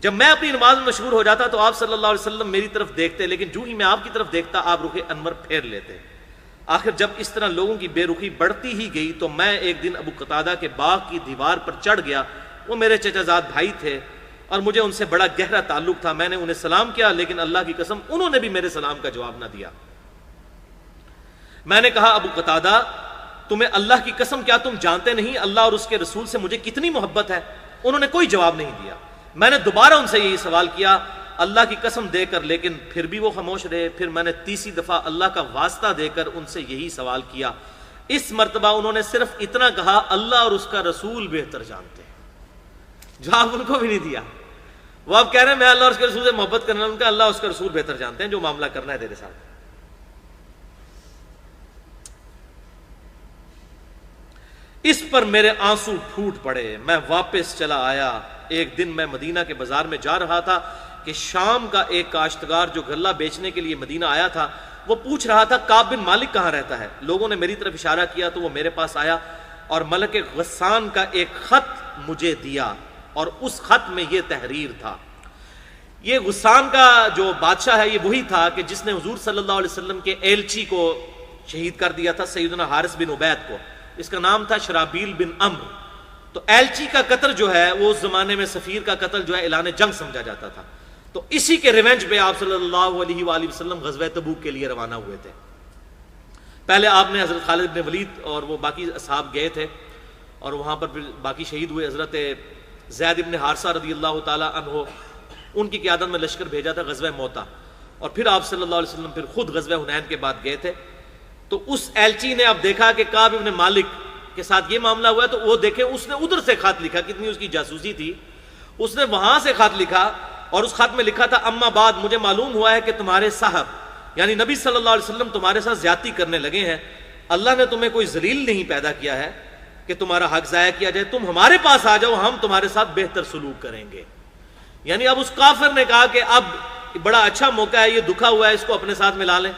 جب میں اپنی نماز میں مشغول ہو جاتا تو آپ صلی اللہ علیہ وسلم میری طرف دیکھتے، لیکن جو ہی میں آپ کی طرف دیکھتا آپ رخ انور پھیر لیتے. آخر جب اس طرح لوگوں کی بے رخی بڑھتی ہی گئی تو میں ایک دن ابو قتادہ کے باغ کی دیوار پر چڑھ گیا. وہ میرے چچا زاد بھائی تھے اور مجھے ان سے بڑا گہرا تعلق تھا. میں نے انہیں سلام کیا، لیکن اللہ کی قسم انہوں نے بھی میرے سلام کا جواب نہ دیا. میں نے کہا ابو قتادہ تمہیں اللہ کی قسم کیا تم جانتے نہیں اللہ اور اس کے رسول سے مجھے کتنی محبت ہے؟ انہوں نے کوئی جواب نہیں دیا. میں نے دوبارہ ان سے یہی سوال کیا اللہ کی قسم دے کر، لیکن پھر بھی وہ خاموش رہے. پھر میں نے تیسری دفعہ اللہ کا واسطہ دے کر ان سے یہی سوال کیا. اس مرتبہ انہوں نے صرف اتنا کہا اللہ اور اس کا رسول بہتر جانتے ہیں. جواب ان کو بھی نہیں دیا. وہ اب کہہ رہے ہیں میں اللہ اور اس کے رسول سے محبت کرنا، ان کا اللہ اور اس کا رسول بہتر جانتے ہیں، جو معاملہ کرنا ہے تیرے ساتھ. اس پر میرے آنسو پھوٹ پڑے. میں واپس چلا آیا. ایک دن میں مدینہ کے بازار میں جا رہا تھا کہ شام کا ایک کاشتکار جو غلہ بیچنے کے لیے مدینہ آیا تھا وہ پوچھ رہا تھا کعب بن مالک کہاں رہتا ہے. لوگوں نے میری طرف اشارہ کیا تو وہ میرے پاس آیا اور ملک غسان کا ایک خط مجھے دیا اور اس خط میں یہ تحریر تھا. یہ غسان کا جو بادشاہ ہے یہ وہی تھا کہ جس نے حضور صلی اللہ علیہ وسلم کے ایلچی کو شہید کر دیا تھا، سیدنا حارث بن عبید کو. اس کا نام تھا شرابیل بن عمرو. تو ایلچی کا قتل جو ہے وہ اس زمانے میں سفیر کا قتل جو ہے اعلان جنگ سمجھا جاتا تھا. تو اسی کے ریونج پہ آپ صلی اللہ علیہ وآلہ وسلم غزوہ تبوک کے لیے روانہ ہوئے تھے. پہلے آپ نے حضرت خالد بن ولید اور وہ باقی اصحاب گئے تھے اور وہاں پر پھر باقی شہید ہوئے. حضرت زید بن حارثہ رضی اللہ تعالی عنہ ان کی قیادت میں لشکر بھیجا تھا غزوہ موتا. اور پھر آپ صلی اللہ علیہ وسلم پھر خود غزوہ حنین کے بعد گئے تھے. تو اس ایلچی نے اب دیکھا کہ کعب بن مالک کے ساتھ یہ معاملہ ہوا ہے تو وہ دیکھیں اس نے ادھر سے خط لکھا. کتنی اس کی جاسوسی تھی. اس نے وہاں سے خط لکھا اور اس خط میں لکھا تھا اما بعد مجھے معلوم ہوا ہے کہ تمہارے صاحب یعنی نبی صلی اللہ علیہ وسلم تمہارے ساتھ زیادتی کرنے لگے ہیں. اللہ نے تمہیں کوئی ذلیل نہیں پیدا کیا ہے کہ تمہارا حق ضائع کیا جائے. تم ہمارے پاس آ جاؤ، ہم تمہارے ساتھ بہتر سلوک کریں گے. یعنی اب اس کافر نے کہا کہ اب بڑا اچھا موقع ہے، یہ دکھا ہوا ہے، اس کو اپنے ساتھ ملا لیں.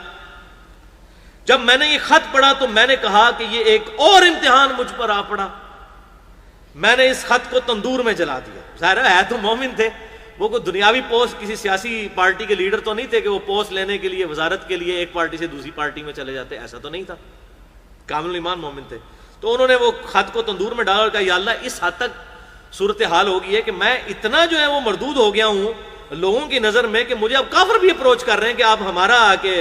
جب میں نے یہ خط پڑھا تو میں نے کہا کہ یہ ایک اور امتحان مجھ پر آ پڑا. میں نے اس خط کو تندور میں جلا دیا. ظاہر ہے تو مومن تھے، وہ کوئی دنیاوی پوسٹ کسی سیاسی پارٹی کے لیڈر تو نہیں تھے کہ وہ پوسٹ لینے کے لیے وزارت کے لیے ایک پارٹی سے دوسری پارٹی میں چلے جاتے، ایسا تو نہیں تھا. کامل ایمان مومن تھے. تو انہوں نے وہ خط کو تندور میں ڈالا اور کہا یا اللہ اس حد تک صورتحال ہو گئی ہے کہ میں اتنا جو ہے وہ مردود ہو گیا ہوں لوگوں کی نظر میں کہ مجھے اب کافر بھی اپروچ کر رہے ہیں کہ آپ ہمارا آ کے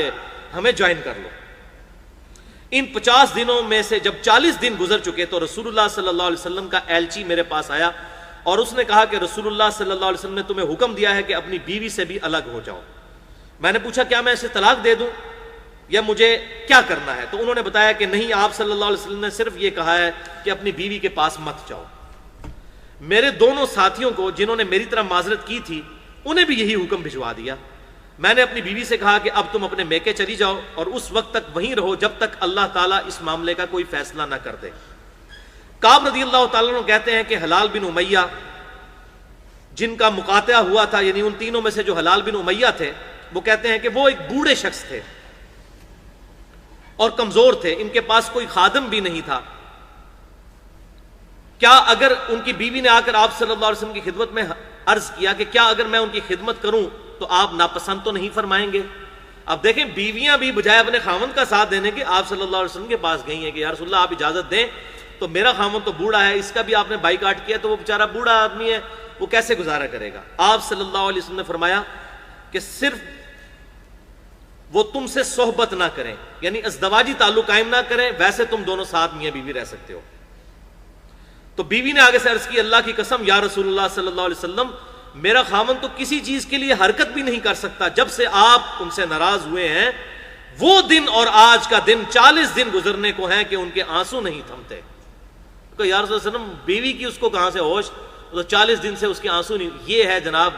ہمیں جوائن کر لو. ان 50 دنوں میں سے جب 40 دن گزر چکے تو رسول اللہ صلی اللہ علیہ وسلم کا ایلچی میرے پاس آیا اور اس نے کہا کہ رسول اللہ صلی اللہ علیہ وسلم نے تمہیں حکم دیا ہے کہ اپنی بیوی سے بھی الگ ہو جاؤ. میں نے پوچھا کیا میں اسے طلاق دے دوں یا مجھے کیا کرنا ہے؟ تو انہوں نے بتایا کہ نہیں، آپ صلی اللہ علیہ وسلم نے صرف یہ کہا ہے کہ اپنی بیوی کے پاس مت جاؤ. میرے دونوں ساتھیوں کو جنہوں نے میری طرح معذرت کی تھی انہیں بھی یہی حکم بھجوا دیا. میں نے اپنی بیوی سے کہا کہ اب تم اپنے میکے چلی جاؤ اور اس وقت تک وہیں رہو جب تک اللہ تعالیٰ اس معاملے کا کوئی فیصلہ نہ کر دے. کعب رضی اللہ تعالیٰ عنہ کہتے ہیں کہ حلال بن امیہ جن کا مقاطعہ ہوا تھا، یعنی ان تینوں میں سے جو حلال بن امیہ تھے، وہ کہتے ہیں کہ وہ ایک بوڑھے شخص تھے اور کمزور تھے، ان کے پاس کوئی خادم بھی نہیں تھا. کیا اگر ان کی بیوی نے آ کر آپ صلی اللہ علیہ وسلم کی خدمت میں عرض کیا کہ کیا اگر میں ان کی خدمت کروں تو آپ ناپسند تو نہیں فرمائیں گے؟ اب دیکھیں بیویاں بھی بجائے اپنے خاوند کا ساتھ دینے کے آپ صلی اللہ علیہ وسلم کے پاس گئی ہیں کہ یا رسول اللہ آپ اجازت دیں، تو میرا خاوند تو بوڑھا ہے، اس کا بھی آپ نے بائیکاٹ کیا تو وہ بیچارہ بوڑھا آدمی ہے، وہ کیسے گزارا کرے گا؟ آپ صلی اللہ علیہ وسلم نے فرمایا کہ صرف وہ تم سے صحبت نہ کریں، یعنی ازدواجی تعلق قائم نہ کریں، ویسے تم دونوں ساتھ میاں بیوی رہ سکتے ہو. تو بیوی نے آگے سے عرض کی اللہ کی قسم یا رسول اللہ صلی اللہ علیہ وسلم میرا خاوند تو کسی چیز کے لیے حرکت بھی نہیں کر سکتا، جب سے آپ ان سے ناراض ہوئے ہیں وہ دن اور آج کا دن 40 دن گزرنے کو ہیں کہ ان کے آنسو نہیں تھمتے. تو یا رسول اللہ علیہ وسلم بیوی کی اس کو کہاں سے ہوش، تو 40 دن سے اس کے آنسو نہیں. یہ ہے جناب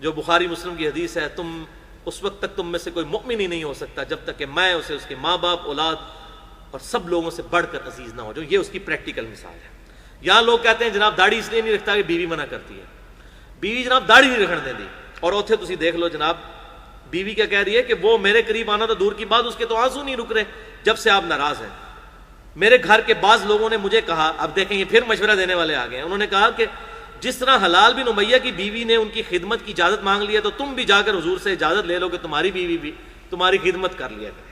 جو بخاری مسلم کی حدیث ہے، تم اس وقت تک تم میں سے کوئی مؤمن ہی نہیں ہو سکتا جب تک کہ میں اسے اس کے ماں باپ اولاد اور سب لوگوں سے بڑھ کر عزیز نہ ہو جاؤں. یہ اس کی پریکٹیکل مثال ہے. یہاں لوگ کہتے ہیں جناب داڑھی اس لیے نہیں رکھتا کہ بیوی منع کرتی ہے. بیوی جناب داڑھی نہیں رکھنے دیں دی، اور اوتھے تسی دیکھ لو جناب بیوی کیا کہہ رہی ہے کہ وہ میرے قریب آنا تو دور کی بات، اس کے تو آنسو نہیں رک رہے جب سے آپ ناراض ہیں. میرے گھر کے بعض لوگوں نے مجھے کہا، اب دیکھیں یہ پھر مشورہ دینے والے آ گئے ہیں، انہوں نے کہا کہ جس طرح حلال بن امیہ کی بیوی نے ان کی خدمت کی اجازت مانگ لی ہے تو تم بھی جا کر حضور سے اجازت لے لو کہ تمہاری بیوی بھی تمہاری خدمت کر لیا کرے.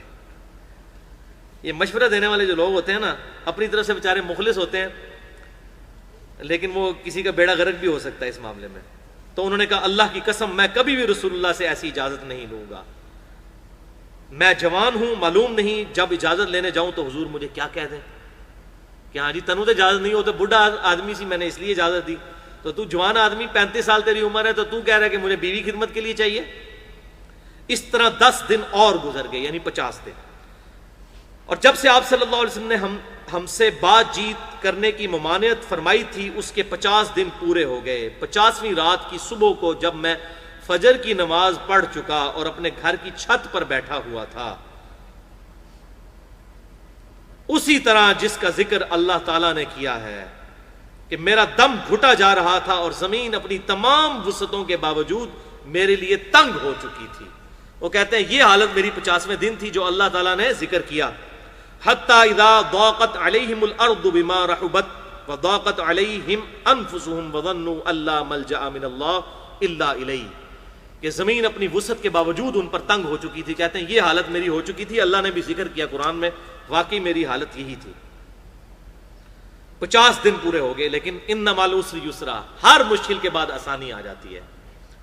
یہ مشورہ دینے والے جو لوگ ہوتے ہیں نا اپنی طرف سے بیچارے مخلص ہوتے ہیں، لیکن وہ کسی کا بیڑا غرق بھی ہو سکتا ہے اس معاملے میں. تو انہوں نے کہا اللہ کی قسم میں کبھی بھی رسول اللہ سے ایسی اجازت نہیں لوں گا. میں جوان ہوں، معلوم نہیں جب اجازت لینے جاؤں تو حضور مجھے کیا کہہ دیں کہ ہاں جی تنو تو اجازت نہیں ہو، تو بڈھا آدمی سی میں نے اس لیے اجازت دی، تو جوان آدمی 35 سال تیری عمر ہے تو کہہ رہا ہے کہ مجھے بیوی خدمت کے لیے چاہیے. اس طرح 10 دن اور گزر گئے، یعنی 50 دن. اور جب سے آپ صلی اللہ علیہ وسلم نے ہم سے بات چیت کرنے کی ممانعت فرمائی تھی اس کے 50 دن پورے ہو گئے. 50ویں رات کی صبح کو جب میں فجر کی نماز پڑھ چکا اور اپنے گھر کی چھت پر بیٹھا ہوا تھا، اسی طرح جس کا ذکر اللہ تعالیٰ نے کیا ہے کہ میرا دم گھٹا جا رہا تھا اور زمین اپنی تمام وسعتوں کے باوجود میرے لیے تنگ ہو چکی تھی. وہ کہتے ہیں یہ حالت میری 50ویں دن تھی جو اللہ تعالیٰ نے ذکر کیا. حتی اذا ضاقت علیہم الارض بما رحبت وضاقت علیہم انفسهم وظنوا ان لا ملجأ من اللہ الا الیہ، کہ زمین اپنی وسعت کے باوجود ان پر تنگ ہو چکی تھی. کہتے ہیں یہ حالت میری ہو چکی تھی. اللہ نے بھی ذکر کیا قرآن میں، واقعی میری حالت یہی تھی. 50 دن پورے ہو گئے، لیکن ان مع العسر یسرا، ہر مشکل کے بعد آسانی آ جاتی ہے.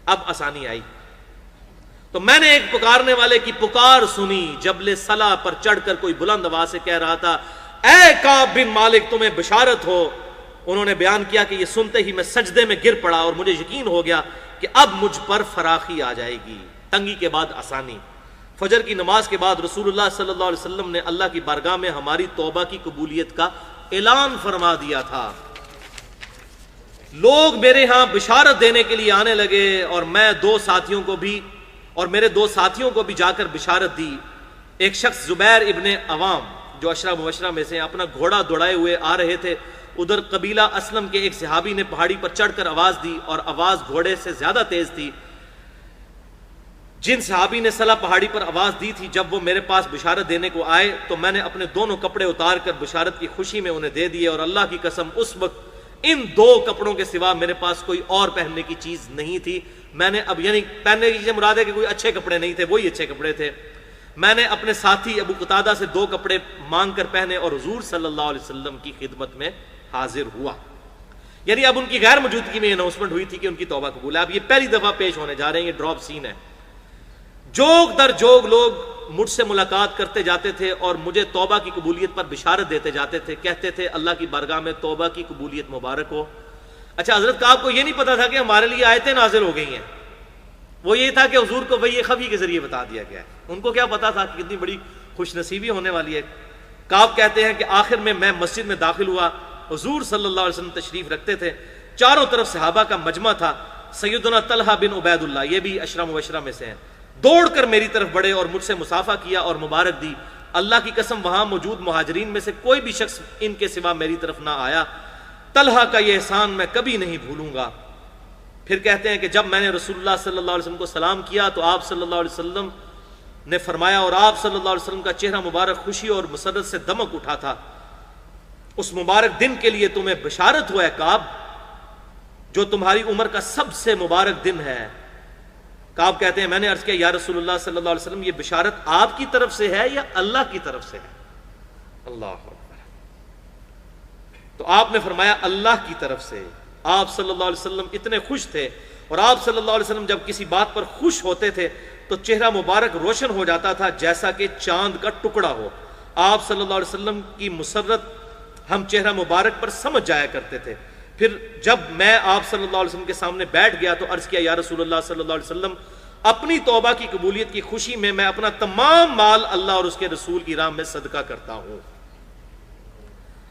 اب آسانی آئی تو میں نے ایک پکارنے والے کی پکار سنی. جبل صلا پر چڑھ کر کوئی بلند آواز سے کہہ رہا تھا اے کعب بن مالک تمہیں بشارت ہو. انہوں نے بیان کیا کہ یہ سنتے ہی میں سجدے میں گر پڑا اور مجھے یقین ہو گیا کہ اب مجھ پر فراخی آ جائے گی، تنگی کے بعد آسانی. فجر کی نماز کے بعد رسول اللہ صلی اللہ علیہ وسلم نے اللہ کی بارگاہ میں ہماری توبہ کی قبولیت کا اعلان فرما دیا تھا. لوگ میرے ہاں بشارت دینے کے لیے آنے لگے اور میں میرے دو ساتھیوں کو بھی جا کر بشارت دی. ایک شخص زبیر ابن عوام جو عشرہ مبشرہ میں سے اپنا گھوڑا دوڑائے ہوئے آ رہے تھے. ادھر قبیلہ اسلم کے ایک صحابی نے پہاڑی پر چڑھ کر آواز دی اور آواز گھوڑے سے زیادہ تیز تھی. جن صحابی نے صلا پہاڑی پر آواز دی تھی جب وہ میرے پاس بشارت دینے کو آئے تو میں نے اپنے دونوں کپڑے اتار کر بشارت کی خوشی میں انہیں دے دیے. اور اللہ کی قسم اس وقت ان 2 کپڑوں کے سوا میرے پاس کوئی اور پہننے کی چیز نہیں تھی. میں نے اب یعنی پہننے کی چیزیں مراد ہے کہ کوئی اچھے کپڑے نہیں تھے، وہی اچھے کپڑے تھے. میں نے اپنے ساتھی ابو قتادہ سے 2 کپڑے مانگ کر پہنے اور حضور صلی اللہ علیہ وسلم کی خدمت میں حاضر ہوا. یعنی اب ان کی غیر موجودگی میں یہ اناؤنسمنٹ ہوئی تھی کہ ان کی توبہ قبول ہے. اب یہ پہلی دفعہ پیش ہونے جا رہے ہیں, یہ ڈراپ سین ہے. جوگ در جوگ لوگ مجھ سے ملاقات کرتے جاتے تھے اور مجھے توبہ کی قبولیت پر بشارت دیتے جاتے تھے, کہتے تھے اللہ کی بارگاہ میں توبہ کی قبولیت مبارک ہو. اچھا, حضرت کا آپ کو یہ نہیں پتا تھا کہ ہمارے لیے آیتیں نازل ہو گئی ہیں؟ وہ یہ تھا کہ حضور کو وحی خفی کے ذریعے بتا دیا گیا ہے. ان کو کیا پتا تھا کہ کتنی بڑی خوش نصیبی ہونے والی ہے. کعب کہتے ہیں کہ آخر میں مسجد میں داخل ہوا. حضور صلی اللہ علیہ وسلم تشریف رکھتے تھے, چاروں طرف صحابہ کا مجمع تھا. سیدنا طلحہ بن عبید اللہ, یہ بھی عشرہ مبشرہ میں سے ہیں, دوڑ کر میری طرف بڑھے اور مجھ سے مصافحہ کیا اور مبارک دی. اللہ کی قسم وہاں موجود مہاجرین میں سے کوئی بھی شخص ان کے سوا میری طرف نہ آیا. طلحہ کا یہ احسان میں کبھی نہیں بھولوں گا. پھر کہتے ہیں کہ جب میں نے رسول اللہ صلی اللہ علیہ وسلم کو سلام کیا تو آپ صلی اللہ علیہ وسلم نے فرمایا, اور آپ صلی اللہ علیہ وسلم کا چہرہ مبارک خوشی اور مسرت سے دمک اٹھا تھا, اس مبارک دن کے لیے تمہیں بشارت ہوا ہے کعب, جو تمہاری عمر کا سب سے مبارک دن ہے. کعب کہتے ہیں میں نے عرض کیا یا رسول اللہ صلی اللہ علیہ وسلم, یہ بشارت آپ کی طرف سے ہے یا اللہ کی طرف سے ہے؟ اللہ اکبر. تو آپ نے فرمایا اللہ کی طرف سے. آپ صلی اللہ علیہ وسلم اتنے خوش تھے, اور آپ صلی اللہ علیہ وسلم جب کسی بات پر خوش ہوتے تھے تو چہرہ مبارک روشن ہو جاتا تھا جیسا کہ چاند کا ٹکڑا ہو. آپ صلی اللہ علیہ وسلم کی مسرت ہم چہرہ مبارک پر سمجھ جایا کرتے تھے. پھر جب میں آپ صلی اللہ علیہ وسلم کے سامنے بیٹھ گیا تو عرض کیا یا رسول اللہ صلی اللہ علیہ وسلم, اپنی توبہ کی قبولیت کی خوشی میں اپنا تمام مال اللہ اور اس کے رسول کی راہ میں صدقہ کرتا ہوں.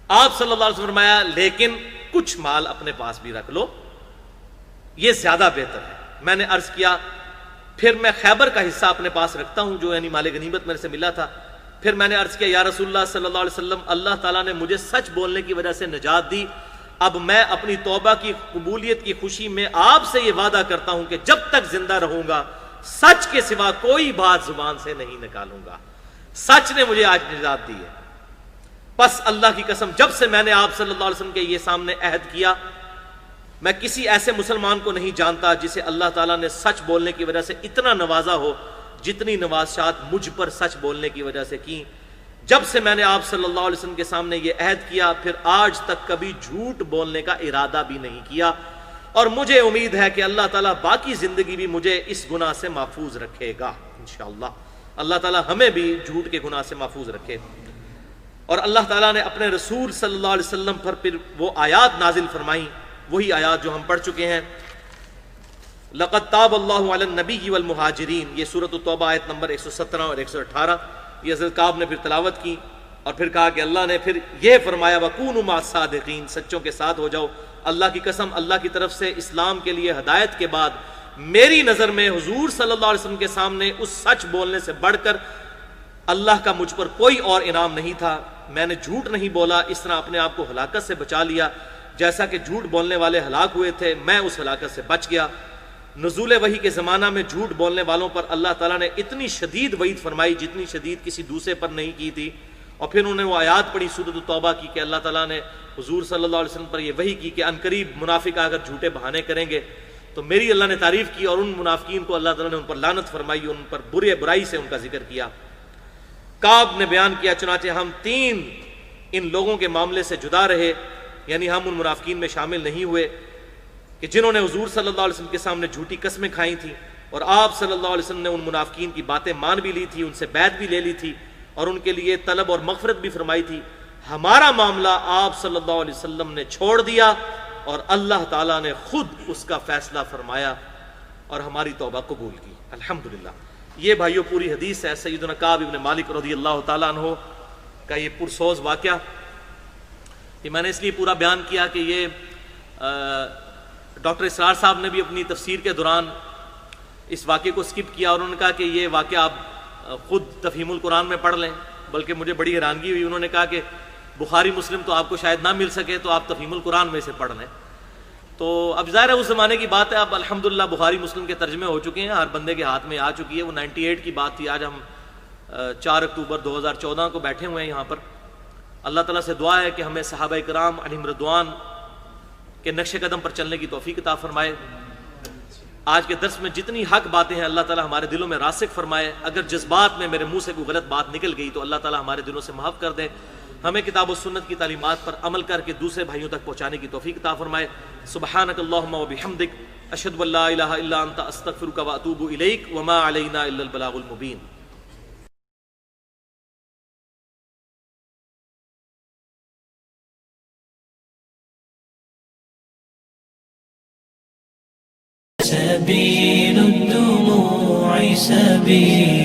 آپ صلی اللہ علیہ وسلم فرمایا لیکن کچھ مال اپنے پاس بھی رکھ لو, یہ زیادہ بہتر ہے. میں نے عرض کیا پھر میں خیبر کا حصہ اپنے پاس رکھتا ہوں جو یعنی مال غنیمت میرے سے ملا تھا. پھر میں نے عرض کیا یا رسول اللہ صلی اللہ علیہ وسلم, اللہ تعالیٰ نے مجھے سچ بولنے کی وجہ سے نجات دی, اب میں اپنی توبہ کی قبولیت کی خوشی میں آپ سے یہ وعدہ کرتا ہوں کہ جب تک زندہ رہوں گا سچ کے سوا کوئی بات زبان سے نہیں نکالوں گا. سچ نے مجھے آج نجات دی ہے. پس اللہ کی قسم جب سے میں نے آپ صلی اللہ علیہ وسلم کے یہ سامنے عہد کیا, میں کسی ایسے مسلمان کو نہیں جانتا جسے اللہ تعالیٰ نے سچ بولنے کی وجہ سے اتنا نوازا ہو جتنی نوازشات مجھ پر سچ بولنے کی وجہ سے کی. جب سے میں نے آپ صلی اللہ علیہ وسلم کے سامنے یہ عہد کیا پھر آج تک کبھی جھوٹ بولنے کا ارادہ بھی نہیں کیا, اور مجھے امید ہے کہ اللہ تعالیٰ باقی زندگی بھی مجھے اس گناہ سے محفوظ رکھے گا انشاءاللہ. اللہ تعالیٰ ہمیں بھی جھوٹ کے گناہ سے محفوظ رکھے. اور اللہ تعالیٰ نے اپنے رسول صلی اللہ علیہ وسلم پر پھر وہ آیات نازل فرمائیں, وہی آیات جو ہم پڑھ چکے ہیں. لقد تاب اللہ علی النبی والمہاجرین, یہ سورۃ التوبہ آیت نمبر 117 اور 118, یہ حضرت کعب نے پھر تلاوت کی اور پھر کہا کہ اللہ نے پھر یہ فرمایا وَكُونُوا مَعَ الصَّادِقِينَ, سچوں کے ساتھ ہو جاؤ. اللہ کی قسم اللہ کی طرف سے اسلام کے لیے ہدایت کے بعد میری نظر میں حضور صلی اللہ علیہ وسلم کے سامنے اس سچ بولنے سے بڑھ کر اللہ کا مجھ پر کوئی اور انعام نہیں تھا. میں نے جھوٹ نہیں بولا, اس طرح اپنے آپ کو ہلاکت سے بچا لیا. جیسا کہ جھوٹ بولنے والے ہلاک ہوئے تھے میں اس ہلاکت سے بچ گیا. نزول وحی کے زمانہ میں جھوٹ بولنے والوں پر اللہ تعالیٰ نے اتنی شدید وعید فرمائی جتنی شدید کسی دوسرے پر نہیں کی تھی. اور پھر انہوں نے وہ آیات پڑھی سورۃ التوبہ کی کہ اللہ تعالیٰ نے حضور صلی اللہ علیہ وسلم پر یہ وحی کی کہ عنقریب منافق اگر جھوٹے بہانے کریں گے تو میری اللہ نے تعریف کی, اور ان منافقین کو اللہ تعالیٰ نے ان پر لعنت فرمائی, ان پر برائی سے ان کا ذکر کیا. کعب نے بیان کیا چنانچہ ہم 3 ان لوگوں کے معاملے سے جدا رہے, یعنی ہم ان منافقین میں شامل نہیں ہوئے کہ جنہوں نے حضور صلی اللہ علیہ وسلم کے سامنے جھوٹی قسمیں کھائی تھیں, اور آپ صلی اللہ علیہ وسلم نے ان منافقین کی باتیں مان بھی لی تھی, ان سے بیعت بھی لے لی تھی, اور ان کے لیے طلب اور مغفرت بھی فرمائی تھی. ہمارا معاملہ آپ صلی اللہ علیہ وسلم نے چھوڑ دیا اور اللہ تعالیٰ نے خود اس کا فیصلہ فرمایا اور ہماری توبہ قبول کی الحمدللہ. یہ بھائیو پوری حدیث ہے سیدنا کعب ابن مالک رضی اللہ تعالیٰ عنہ کا یہ پرسوز واقعہ. یہ میں نے اس لیے پورا بیان کیا کہ یہ ڈاکٹر اسرار صاحب نے بھی اپنی تفسیر کے دوران اس واقعے کو سکپ کیا, اور انہوں نے کہا کہ یہ واقعہ آپ خود تفہیم القرآن میں پڑھ لیں. بلکہ مجھے بڑی حیرانگی ہوئی, انہوں نے کہا کہ بخاری مسلم تو آپ کو شاید نہ مل سکے تو آپ تفہیم القرآن میں سے پڑھ لیں. تو اب ظاہر ہے اس زمانے کی بات ہے, اب الحمدللہ بخاری مسلم کے ترجمے ہو چکے ہیں, ہر بندے کے ہاتھ میں آ چکی ہے. وہ 98 کی بات تھی, آج ہم 4 اکتوبر 2014 کو بیٹھے ہوئے ہیں یہاں پر. اللہ تعالیٰ سے دعا ہے کہ ہمیں صحابہ کرام علیہم رضوان کے نقش قدم پر چلنے کی توفیق عطا فرمائے. آج کے درس میں جتنی حق باتیں ہیں اللہ تعالیٰ ہمارے دلوں میں راسخ فرمائے. اگر جذبات میں میرے منہ سے کوئی غلط بات نکل گئی تو اللہ تعالیٰ ہمارے دلوں سے معاف کر دے. ہمیں کتاب و سنت کی تعلیمات پر عمل کر کے دوسرے بھائیوں تک پہنچانے کی توفیق عطا فرمائے. سبحانک اللہم و بحمدک اشہد ان لا الہ الا انت استغفرک و اتوب الیک وما علینا الا البلاغ المبین. سبيل الدموع سبيل